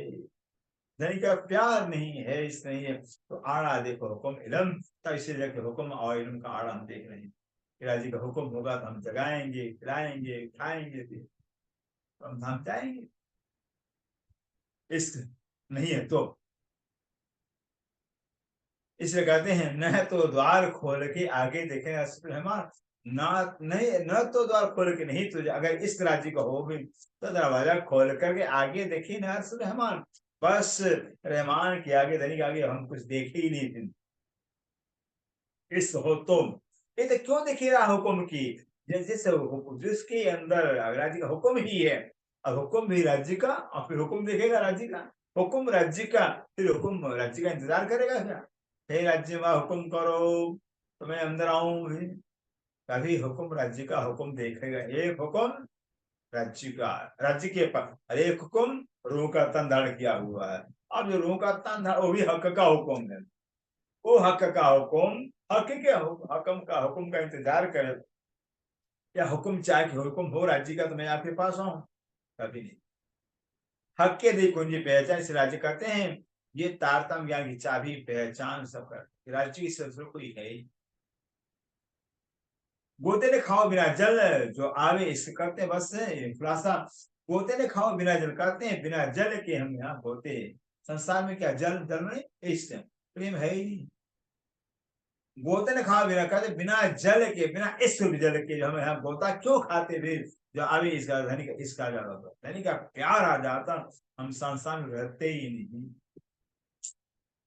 नहीं का प्यार नहीं है, इस नहीं है, तो आड़ा देखो हुक्म इलम, तब इसे जाके हुक्म और इलम का आड़ा हम देख रहे हैं, राजी का हुक्म होगा तो हम जगाएंगे खिलाएंगे खाएंगे, फिर हम धाम जाएंगे, इश्क नहीं है तो। इसलिए कहते हैं न तो द्वार खोल के आगे देखे रहमान, ना नहीं न तो द्वार खोल के नहीं, तुझे अगर इस राज्य का हो भी तो दरवाजा खोल करके आगे देखी न रहमान, बस रहमान के आगे धनी के आगे हम कुछ देखे ही नहीं थे, इस हो तुम ये तो क्यों दिख रहा हुक्म की, जिस जिसके अंदर राज्य का हुक्म ही है, और हुक्म भी राज्य का, और फिर हुक्म देखेगा राज्य का, हुक्म राज्य का, फिर हुक्म राज्य का इंतजार करेगा क्या, हे राज्य में हुक्म करो तो मैं अंदर आऊं, कभी हुक्म राज्य का हुक्म देखेगा, एक हुक्म राज्य का, राज्य के पर एक हुक्म रूह का तन धारण किया हुआ है, अब जो रूह का तन धारण वो भी हक का हुक्म है, वो हक का हुक्म, हक के हकम का हुक्म का इंतजार करे, या हुक्म चाहे कि हुक्म हो राज्य का तो मैं आपके पास आऊं, कभी नहीं। हक के दी कुंजी पहचान से राज्य करते हैं, ये तारतम्य ज्ञान की चाबी पहचान सब कर राज्य की शत्रु कोई है ही। गोते ने खाओ बिना जल जो आवे इससे करते हैं बस खुलासा। गोते ने खाओ बिना जल करते हैं, बिना जल के हम यहाँ गोते। संसार में क्या जल जल में इष्ट प्रेम है ही नहीं। गोते ने खाओ बिना करते, बिना जल के, बिना इष्ट जल के हम यहाँ गोता क्यों खाते फिर, जो आवे इसका धनी का इसका ज्यादा धनी का प्यार आ जाता, हम संसार में रहते ही नहीं।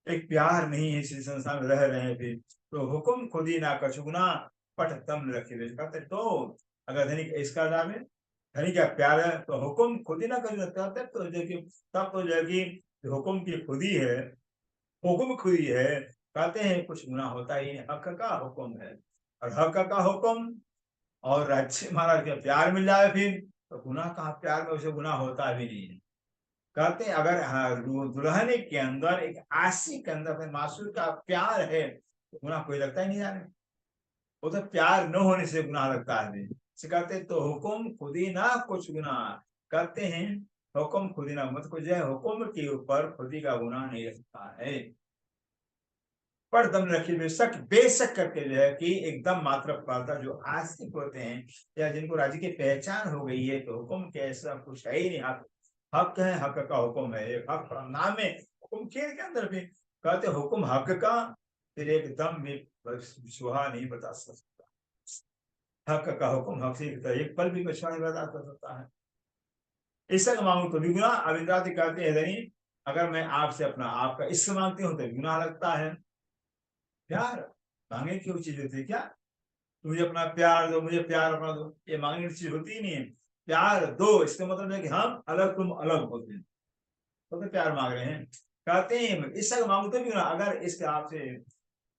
एक प्यार नहीं है इसी संसार में रह रहे हैं फिर, तो हुक्म खुद ही ना कछुगना पट तम रखे कहते। तो अगर धनिक इसका नाम है, धनी का प्यार है, तो हुक्म खुद ही ना कछुगना कहते, तो जो कि तब तो जो कि हुक्म की खुद ही है, हुक्म खुद ही है, कहते हैं कुछ गुना होता ही नहीं, हक का हुक्म है। और हक का हुक्म और राज्य महाराज के प्यार मिल जाए फिर तो गुना कहाँ, प्यार में उसे गुना होता भी नहीं है। कहते हैं अगर दुल्हन के अंदर एक आशिक के अंदर मासूर का प्यार है तो गुनाह कोई लगता ही नहीं जाने, वो तो प्यार न होने से गुनाह लगता है। कहते तो हुक्म खुद ही ना कुछ गुनाह करते हैं, हुक्म खुद ही ना मत को जो है हुक्म के ऊपर खुद ही का गुनाह नहीं लगता है। पर दम रखी बेशक बेशक करके जो है कि एकदम मात्र पालता जो आस्तिक होते हैं या जिनको राज्य की पहचान हो गई है, तो हुक्म के ऐसा कुछ है ही नहीं। हक हक है, हक का हुक्म है, एक हक नाम है हुक्म के अंदर भी कहते हुक्म हक का, फिर एकदम भी सुहा नहीं बता सकता। हक का हुक्म हक से एक पल भी कुछ नहीं बता सकता है। इससे मांगू तो भी गुनाह। अविंद्राति कहते हैं धनी, अगर मैं आपसे अपना आपका इससे मांगती हूँ तो गुनाह लगता है। प्यार मांगने की चीज होती है क्या, मुझे अपना प्यार दो, मुझे प्यार अपना दो, ये मांगने की चीज होती ही नहीं है। प्यार दो इसका मतलब है कि हम अलग तुम अलग होते हैं, तो प्यार मांग रहे हैं। कहते हैं इसका मांगते भी गुनाह, अगर इसके आपसे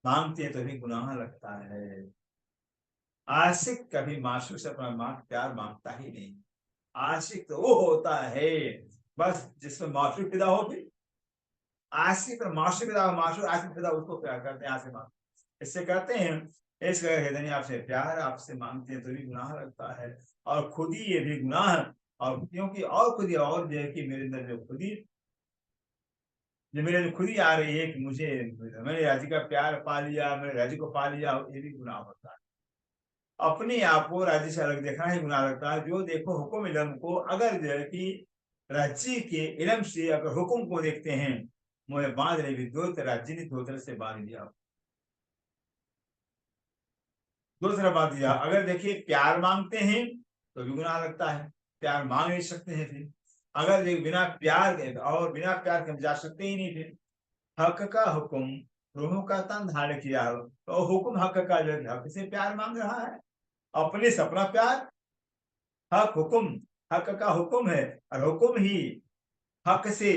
मांगते हैं तो भी गुनाह लगता है। आशिक कभी माशूक से अपना प्यार मांगता ही नहीं। आशिक तो वो होता है बस जिसमें माशूक पैदा हो, फिर आशिक और माशूक पैदा हो, माशूक आशिक पैदा उसको प्यार करते हैं, आशिक इससे कहते हैं इस हृदय आपसे प्यार आपसे मांगते हैं तो भी गुनाह लगता है, और खुद ही ये भी गुनाह। और क्योंकि और खुद ही और जो है कि मेरे अंदर जो खुद ही जो मेरे खुद ही आ रही है कि मुझे मैंने राज्य का प्यार पा लिया, मैंने राज्य को पा लिया, ये भी गुनाह होता है। अपने आप को राज्य से अलग देखना ही गुनाह लगता है। जो देखो हुक्म इलम को, अगर जो है कि राज्य के इलम से अगर हुक्म को देखते हैं, मुझे बांध रहे भी दो राज्य ने दो तरह से बांध दिया। दूसरा बात यह, अगर देखिए प्यार मांगते हैं तो भी गुनाह लगता है, प्यार मांग नहीं सकते हैं फिर। अगर बिना प्यार के, और बिना प्यार के हम जा सकते ही नहीं फिर। हक का हुक्म रूहों का तन धारण किया हो, तो हुक्म हक का जो हक से प्यार मांग रहा है, अपने से अपना प्यार। हक हुक्म हक का हुक्म है, और हुक्म ही हक से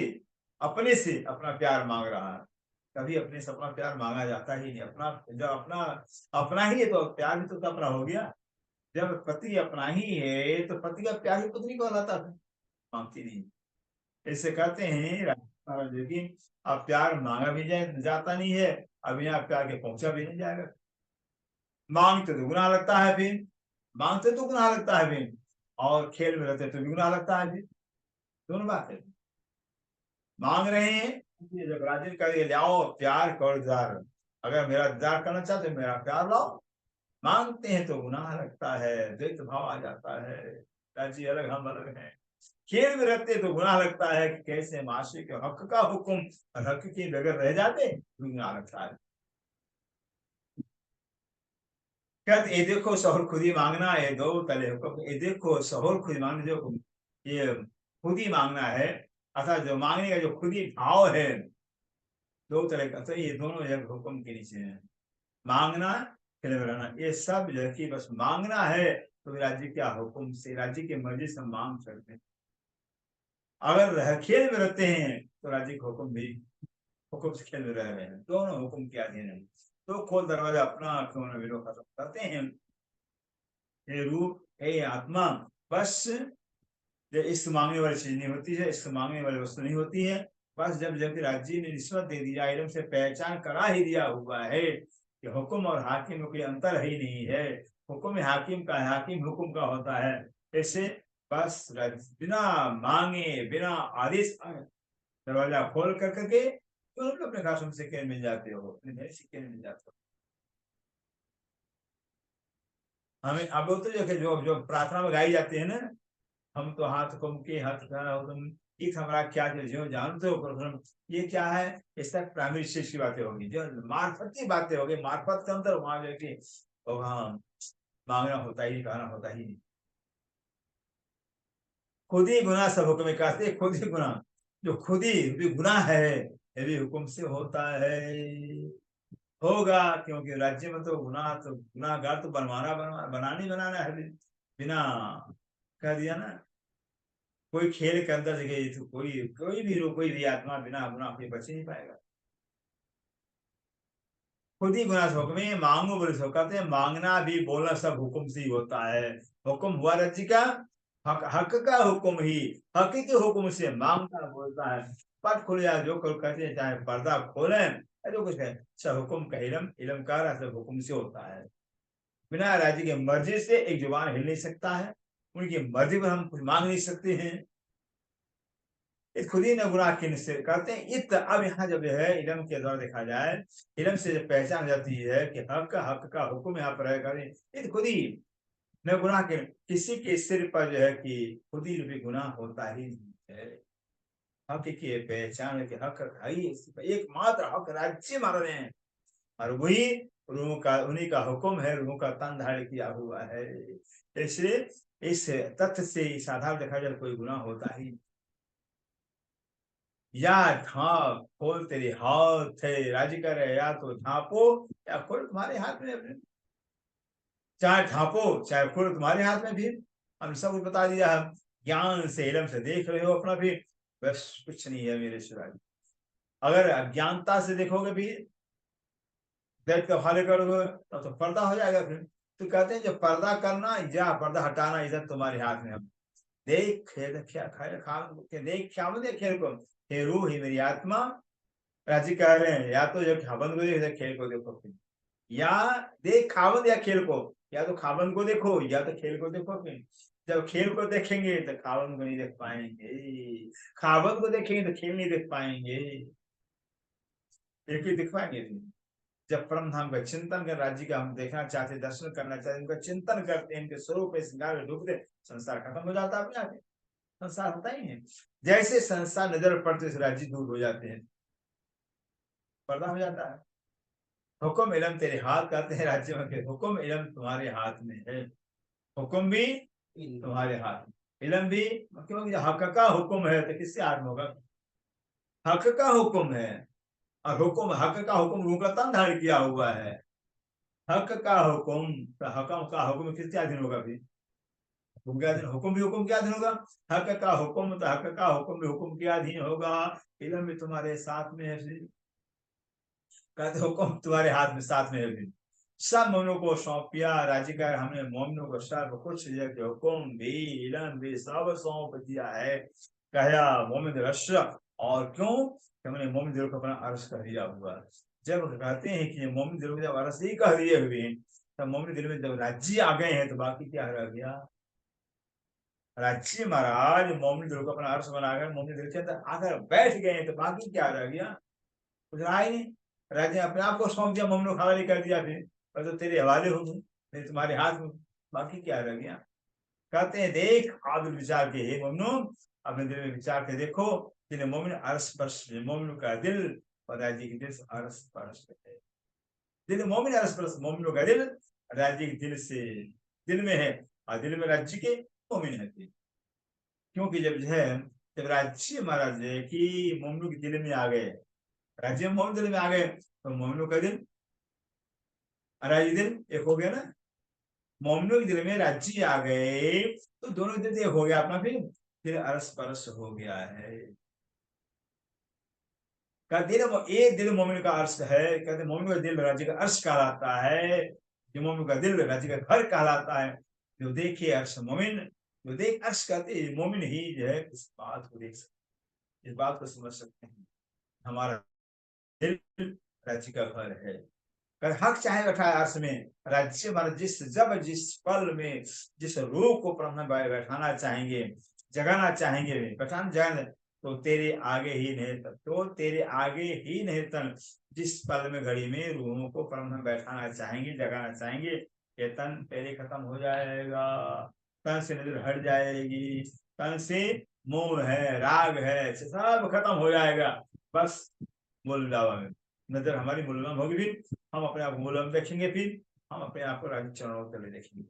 अपने से अपना प्यार मांग रहा है। कभी अपने से अपना प्यार मांगा जाता ही नहीं। अपना जब अपना अपना ही है तो प्यार भी तो अपना हो गया। जब पति अपना ही है तो पति का प्यार ही पत्नी को कहलाता है, मांगती नहीं। ऐसे कहते हैं लेकिन अब प्यार मांगा भी जाता नहीं है, अब यहाँ प्यार के पहुंचा भी नहीं जाएगा। मांगते तो गुनाह लगता है फिर, मांगते तो गुनाह लगता है फिर, और खेल में रहते तो भी गुनाह लगता है फिर। दोनों बात है। मांग रहे हैं जब राजी कर लाओ प्यार कर जार, अगर मेरा दीदार करना चाहते मेरा प्यार लाओ। मांगते हैं तो गुनाह लगता है, द्वैत भाव आ जाता है, राजी अलग हम अलग हैं। खेल में रहते तो गुनाह लगता है कि कैसे माशी के हक का हुक्म हक के बगैर रह जाते, गुनाह लगता है। कहते ये देखो शोहर खुद ही मांगना है, दो तले हुक्म, ये देखो शोहर खुद मांगना, जो ये खुद ही मांगना है, अर्थात जो मांगने का जो खुद ही भाव है, दो तरह का, तो ये दोनों जब हुक्म के नीचे है। मांगना खेल में रहना, ये सब जो है कि बस मांगना है तो राज्य क्या हुक्म से, राज्य की मर्जी से मांग सकते हैं। अगर खेल में रहते हैं तो राज्य का हुक्म भी हुक्म से खेल में रह रहे हैं, दोनों हुक्म के अधीन है। तो खोल दरवाजा अपना क्यों न विरोध खत्म करते हैं। ये रूप है आत्मा, बस जो इस मांगने वाली चीज नहीं होती है, इससे मांगने वाली वस्तु नहीं होती है। बस जब जब राज्य ने रिश्वत दे दिया, इल्म से पहचान करा ही दिया हुआ है कि हुक्म और हाकिम में कोई अंतर ही नहीं है, हुक्म हाकिम का है, हाकिम हुक्म का होता है, ऐसे बस बिना मांगे बिना आदेश दरवाजा खोल कर करके तुरंत अपने घासों से सिक्के मिल जाते हो, अपने सिक्के मिल जाते हो। हमें अब तो जो जो प्रार्थना में गाई जाती है ना, हम तो हाथ कुम के हाथ हो तुम एक हमारा क्या जो जानते हो प्रथम, ये क्या है, इस तक प्राइमरी स्टेज की बातें होगी, जो मार्फत की बातें होगी, मार्फत के अंदर वहां जाके तो हाँ मांगना होता ही, कहना होता ही नहीं। खुद ही गुनाह सब हुक्म में कहते, खुद ही गुनाह, जो खुद ही भी गुनाह है ये भी हुक्म से होता है, होगा, क्योंकि राज्य में तो गुनाह, तो गुनाहगार तो बनाना है बिना, कह दिया ना, कोई खेल के अंदर जगह तो कोई भी आत्मा बिना गुनाह के बच नहीं पाएगा। खुद ही गुनाह से हुक्म मांगो बोले सो, कहते हैं मांगना भी बोलना सब हुक्म से ही होता है। हुक्म हुआ रज्जी का, हक हक का हुक्म ही, हक के हुक्म से मांगता बोलता है। पट खुल जाए जो कहते हैं, चाहे पर्दा खोले जो कुछ है, सब हुक्म का इलम, इलम का सब हुक्म से होता है। बिना राजी की मर्जी से एक जुबान हिल नहीं सकता है, उनकी मर्जी पर हम कुछ मांग नहीं सकते हैं, खुद ही ने गुनाह की निश्चय करते हैं। अब यहाँ जब है इलम के द्वारा देखा जाए, इलम से जब पहचान जाती है कि हक का हुक्म यहाँ पर है, खुद ही न गुनाह के किसी के सिर पर जो है कि खुद ही भी गुनाह होता ही नहीं है। हक की पहचान है कि हक है ही, एकमात्र हक राज्य मार रहे हैं, और वही रूह का, उन्हीं का हुक्म है, रूह का तन धारण किया हुआ है। इसलिए इस तथ्य से इस आधार देखा जाए कोई गुनाह होता ही, या ढांप खोल तेरे हाथ है, राजी कर रहे, या तो ढांपो या खोल तुम्हारे हाथ में अपने, चाहे ढांपो चाहे खोल तुम्हारे हाथ में भी, हम सब कुछ बता दिया, हम ज्ञान से इलम से देख रहे हो अपना भी, बस कुछ नहीं है मेरे सिवाय। अगर अज्ञानता से देखोगे भी, बैठ कर हवाले करोगे तो पर्दा हो जाएगा फिर। तो कहते हैं जब पर्दा करना या पर्दा हटाना इधर तुम्हारे हाथ में, हम देख खेल देख क्या खेल को, हे रूह ही मेरी आत्मा, राजी कह रहे हैं, या तो जब खाबंद को देख खेल को देखो, फिर या देख खाबंद या खेल को, या तो खाबंद को देखो या तो खेल को देखो। फिर जब खेल को देखेंगे तो खाबंद को नहीं देख पाएंगे, खाबंद को देखेंगे तो खेल नहीं देख पाएंगे, एक ही दिख पाएंगे। जब परम धाम का चिंतन कर, राज्य का हम देखना चाहते, दर्शन करना चाहते, उनका चिंतन करते हैं, इनके स्वरूप श्रृंगार में डूबते, संसार खत्म हो जाता है अपने आप, संसार होता ही है। जैसे संसार नजर पड़ते राज्य दूर हो जाते हैं, पर्दा हो जाता है। हुक्म इलम तेरे हाथ, कहते हैं राज्य में, हुक्म इलम तुम्हारे हाथ में है, हुक्म भी तुम्हारे हाथ में, इलम भी, क्योंकि हक का हुक्म है तो किससे हाथ में होगा, हक का हुक्म है, और हुक्म हक का हुक्म रूह का तन धारण किया हुआ है, हक का हुक्म, तो हकम का हुक्म किसके अधीन होगा फिर, हुक्म के अधीन, हुक्म भी हुक्म के अधीन होगा, हक का हुक्म तो हक का हुक्म भी हुक्म के अधीन होगा, इलम भी तुम्हारे साथ में है, कहते हुक्म तुम्हारे हाथ में साथ में है भी, सब मोमिनों को सौंपिया, राजीगर हमने मोमिनों को सब कुछ हुक्म भी इलम भी सब सौंप दिया है, कहा मोमिन रश, और क्यों, हमने मोमिन दिलों को अपना अर्श कर दिया हुआ। जब कहते हैं कि मोमिन दिलों को जब अर्श ही कह दिए हुए हैं, तब मोमिन दिल में जब राज्य आ गए हैं तो बाकी क्या रह गया, राज्य महाराज मोमिन दिलों को अपना अर्श बनाकर मोमिन दिल के अंदर आकर बैठ गए हैं तो बाकी क्या रह गया, कुछ रहा ही नहीं। राज्य अपने आप को सौंप दिया, मोमिनों हवाले कर दिया, फिर मैं तो तेरे हवाले हूँ, मैं तुम्हारे हाथ में, बाकी क्या रह गया। कहते हैं देख आदुल विचार के, हे मोमिनो अपने दिल में विचार के देखो, जिन्हें मोमिन अरस परस, मोमिनों का दिल और राज्य के दिल से अरस परस है, दिल मोमिन अरस परस, मोमिनों का दिल राज्य के दिल से, दिल में है, और दिल में राज्य के मोमिन है। क्योंकि जब जो है, जब राज्य महाराज है कि मोमिनों के दिल में आ गए, राज्य मोमिन दिल में आ गए, तो मोमिनों का दिल राज्य दिल एक हो गया ना, मोमिनों के दिल में राज्य आ गए तो दोनों दिल एक हो गया अपना, फिर अरस परस हो गया है। का दिल, एक दिल मोमिन का अर्श है, कहते मोमिन का दिल राज्य का अर्श कहलाता है, जो मोमिन का दिल राज्य का घर कहलाता है, जो देखे अर्श मोमिन, जो देख अर्श कहते मोमिन ही जो है इस बात को देख सकते, इस बात को समझ सकते हैं। हमारा दिल राज्य का घर है। अगर हक चाहे बैठा अर्श में, राज्य मतलब जिस पल में जिस रूह को परम बैठाना चाहेंगे, जगाना चाहेंगे, बैठाना जगह तो तेरे आगे ही नहीं, तो तेरे आगे ही नहीं तन, जिस पल में घड़ी में रूहों को परम बैठाना चाहेंगे, जगाना चाहेंगे, ये तन पहले खत्म हो जाएगा। तन से नजर हट जाएगी, तन से मोह है, राग है, सब खत्म हो जाएगा। बस मूलधावा में नजर हमारी मूलगाम होगी, फिर हम अपने आप मूलम देखेंगे, फिर हम अपने आप को राज्य चरणों तले देखेंगे।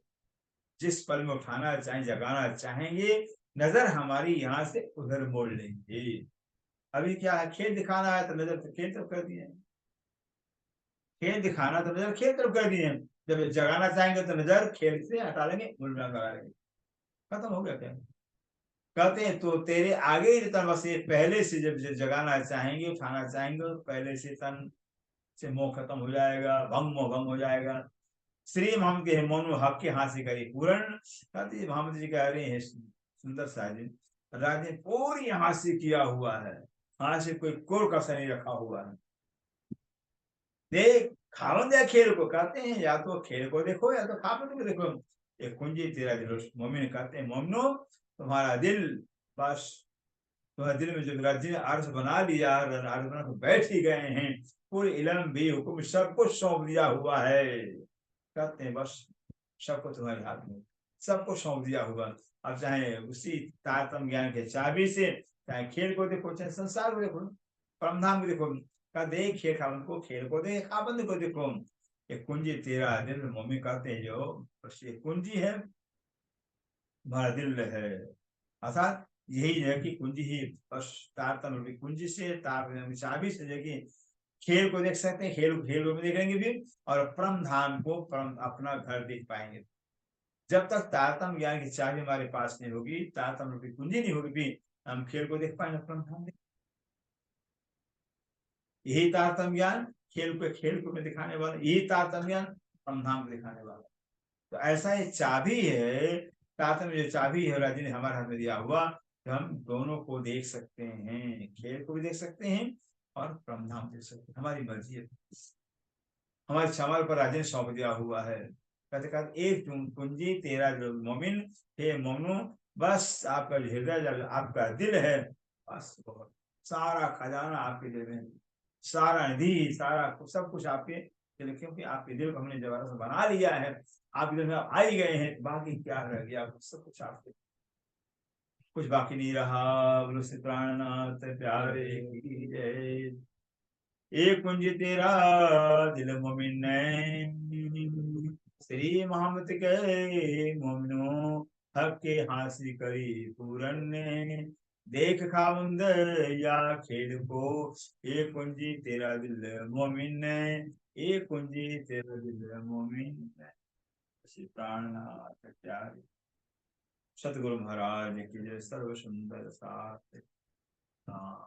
जिस पल में उठाना चाहे, जगाना चाहेंगे, नजर हमारी यहाँ से उधर मोड़ लेंगे। अभी क्या है, खेल दिखाना है तो नजर तो खेल तरफ कर दिए, खेल दिखाना तो नजर खेल तरफ कर दिए, जब जगाना चाहेंगे तो नजर खेल से हटा लेंगे, मूलगाम लगा लेंगे, खत्म हो गया। क्या कहते हैं, तो तेरे आगे ही तन, बस ये पहले से जब जगाना चाहेंगे, उठाना चाहेंगे, तो पहले से तन से मोह खत्म हो जाएगा, भंग हो जाएगा। श्री मोहम्मद के मोनो हक के हाथ से करी पूर्ण, कहते मोहम्मद जी कह रहे हैं सुंदर साजिद, राज ने पूरी हाथ से किया हुआ है, हाथ से कोई कोर कसर नहीं रखा हुआ है। देख खावन या खेल को कहते हैं, या तो खेल को देखो या तो खावन को देखो। एक कुंजी तेरा दिल, मोमिन कहते हैं मोमिनो तुम्हारा दिल, बस तुम्हारे दिल में जो राज्य ने अर्ज बना लिया, अर्ज बना बैठ ही गए हैं, पूरे इलम भी हुक्म सब कुछ सौंप दिया हुआ है। कहते हैं बस सबको तुम्हारे हाथ में, सबको सौंप दिया हुआ। अब चाहे उसी तारतम ज्ञान के चाबी से, चाहे खेल को देखो, चाहे संसार को देखो, परमधाम को देखो, का देख खेल खाबंद को, खेल को देख खाबंद को देखो। ये कुंजी तेरा दिल, मम्मी कहते हैं जो बस ये कुंजी है, तुम्हारा दिल है। अर्थात यही है कि कुंजी ही बस तारतम कुंजी से, तार चाबी से देखिए खेल को देख सकते हैं, खेल खेल को भी देखेंगे भी, और परम धाम को, परम अपना घर देख पाएंगे। जब तक तारतम ज्ञान की चाबी हमारे पास नहीं होगी, तारतम रूपी कुंजी नहीं होगी भी, हम खेल को देख पाएंगे, परम धाम देख। यही तारतम ज्ञान खेल को दिखाने वाला, यही तारतम ज्ञान परम धाम को दिखाने वाला। तो ऐसा ये चाबी है, तारतम जो चाबी है राजी ने हमारे हाथ में दिया हुआ, तो हम दोनों को देख सकते हैं, खेल को भी देख सकते हैं और परम धाम देख सकते हैं। हमारी मर्जी है, हमारे क्षमा पर राजन सौंप दिया हुआ है। कहते कहते एक कुंजी तेरा जो मोमिन, हे मोमनो, बस आपका जो हृदय, जब आपका दिल है, बस बहुत सारा खजाना आपके दिल में, सारा निधि, सारा सब कुछ आपके दिल, क्योंकि आपके दिल को हमने जबरदस्त बना लिया है, आपके दिल में आप आई गए हैं, बाकी क्या रह गया, सब कुछ आपके, कुछ बाकी नहीं रहा। बोलो श्री प्राणनाथ प्यारे की जय। एक कुंज तेरा दिल मोमिन, श्री मोहम्मद के मोमिनो, हक के हासिल करी पूरन, देख खाउंद या खेल को, एक कुंजी तेरा दिल मोमिन, एक कुंजी तेरा दिल मोमिन। श्री प्राणनाथ प्यारे सतगुरु महाराज की जय। सर्व सुंदर साथ। हाँ।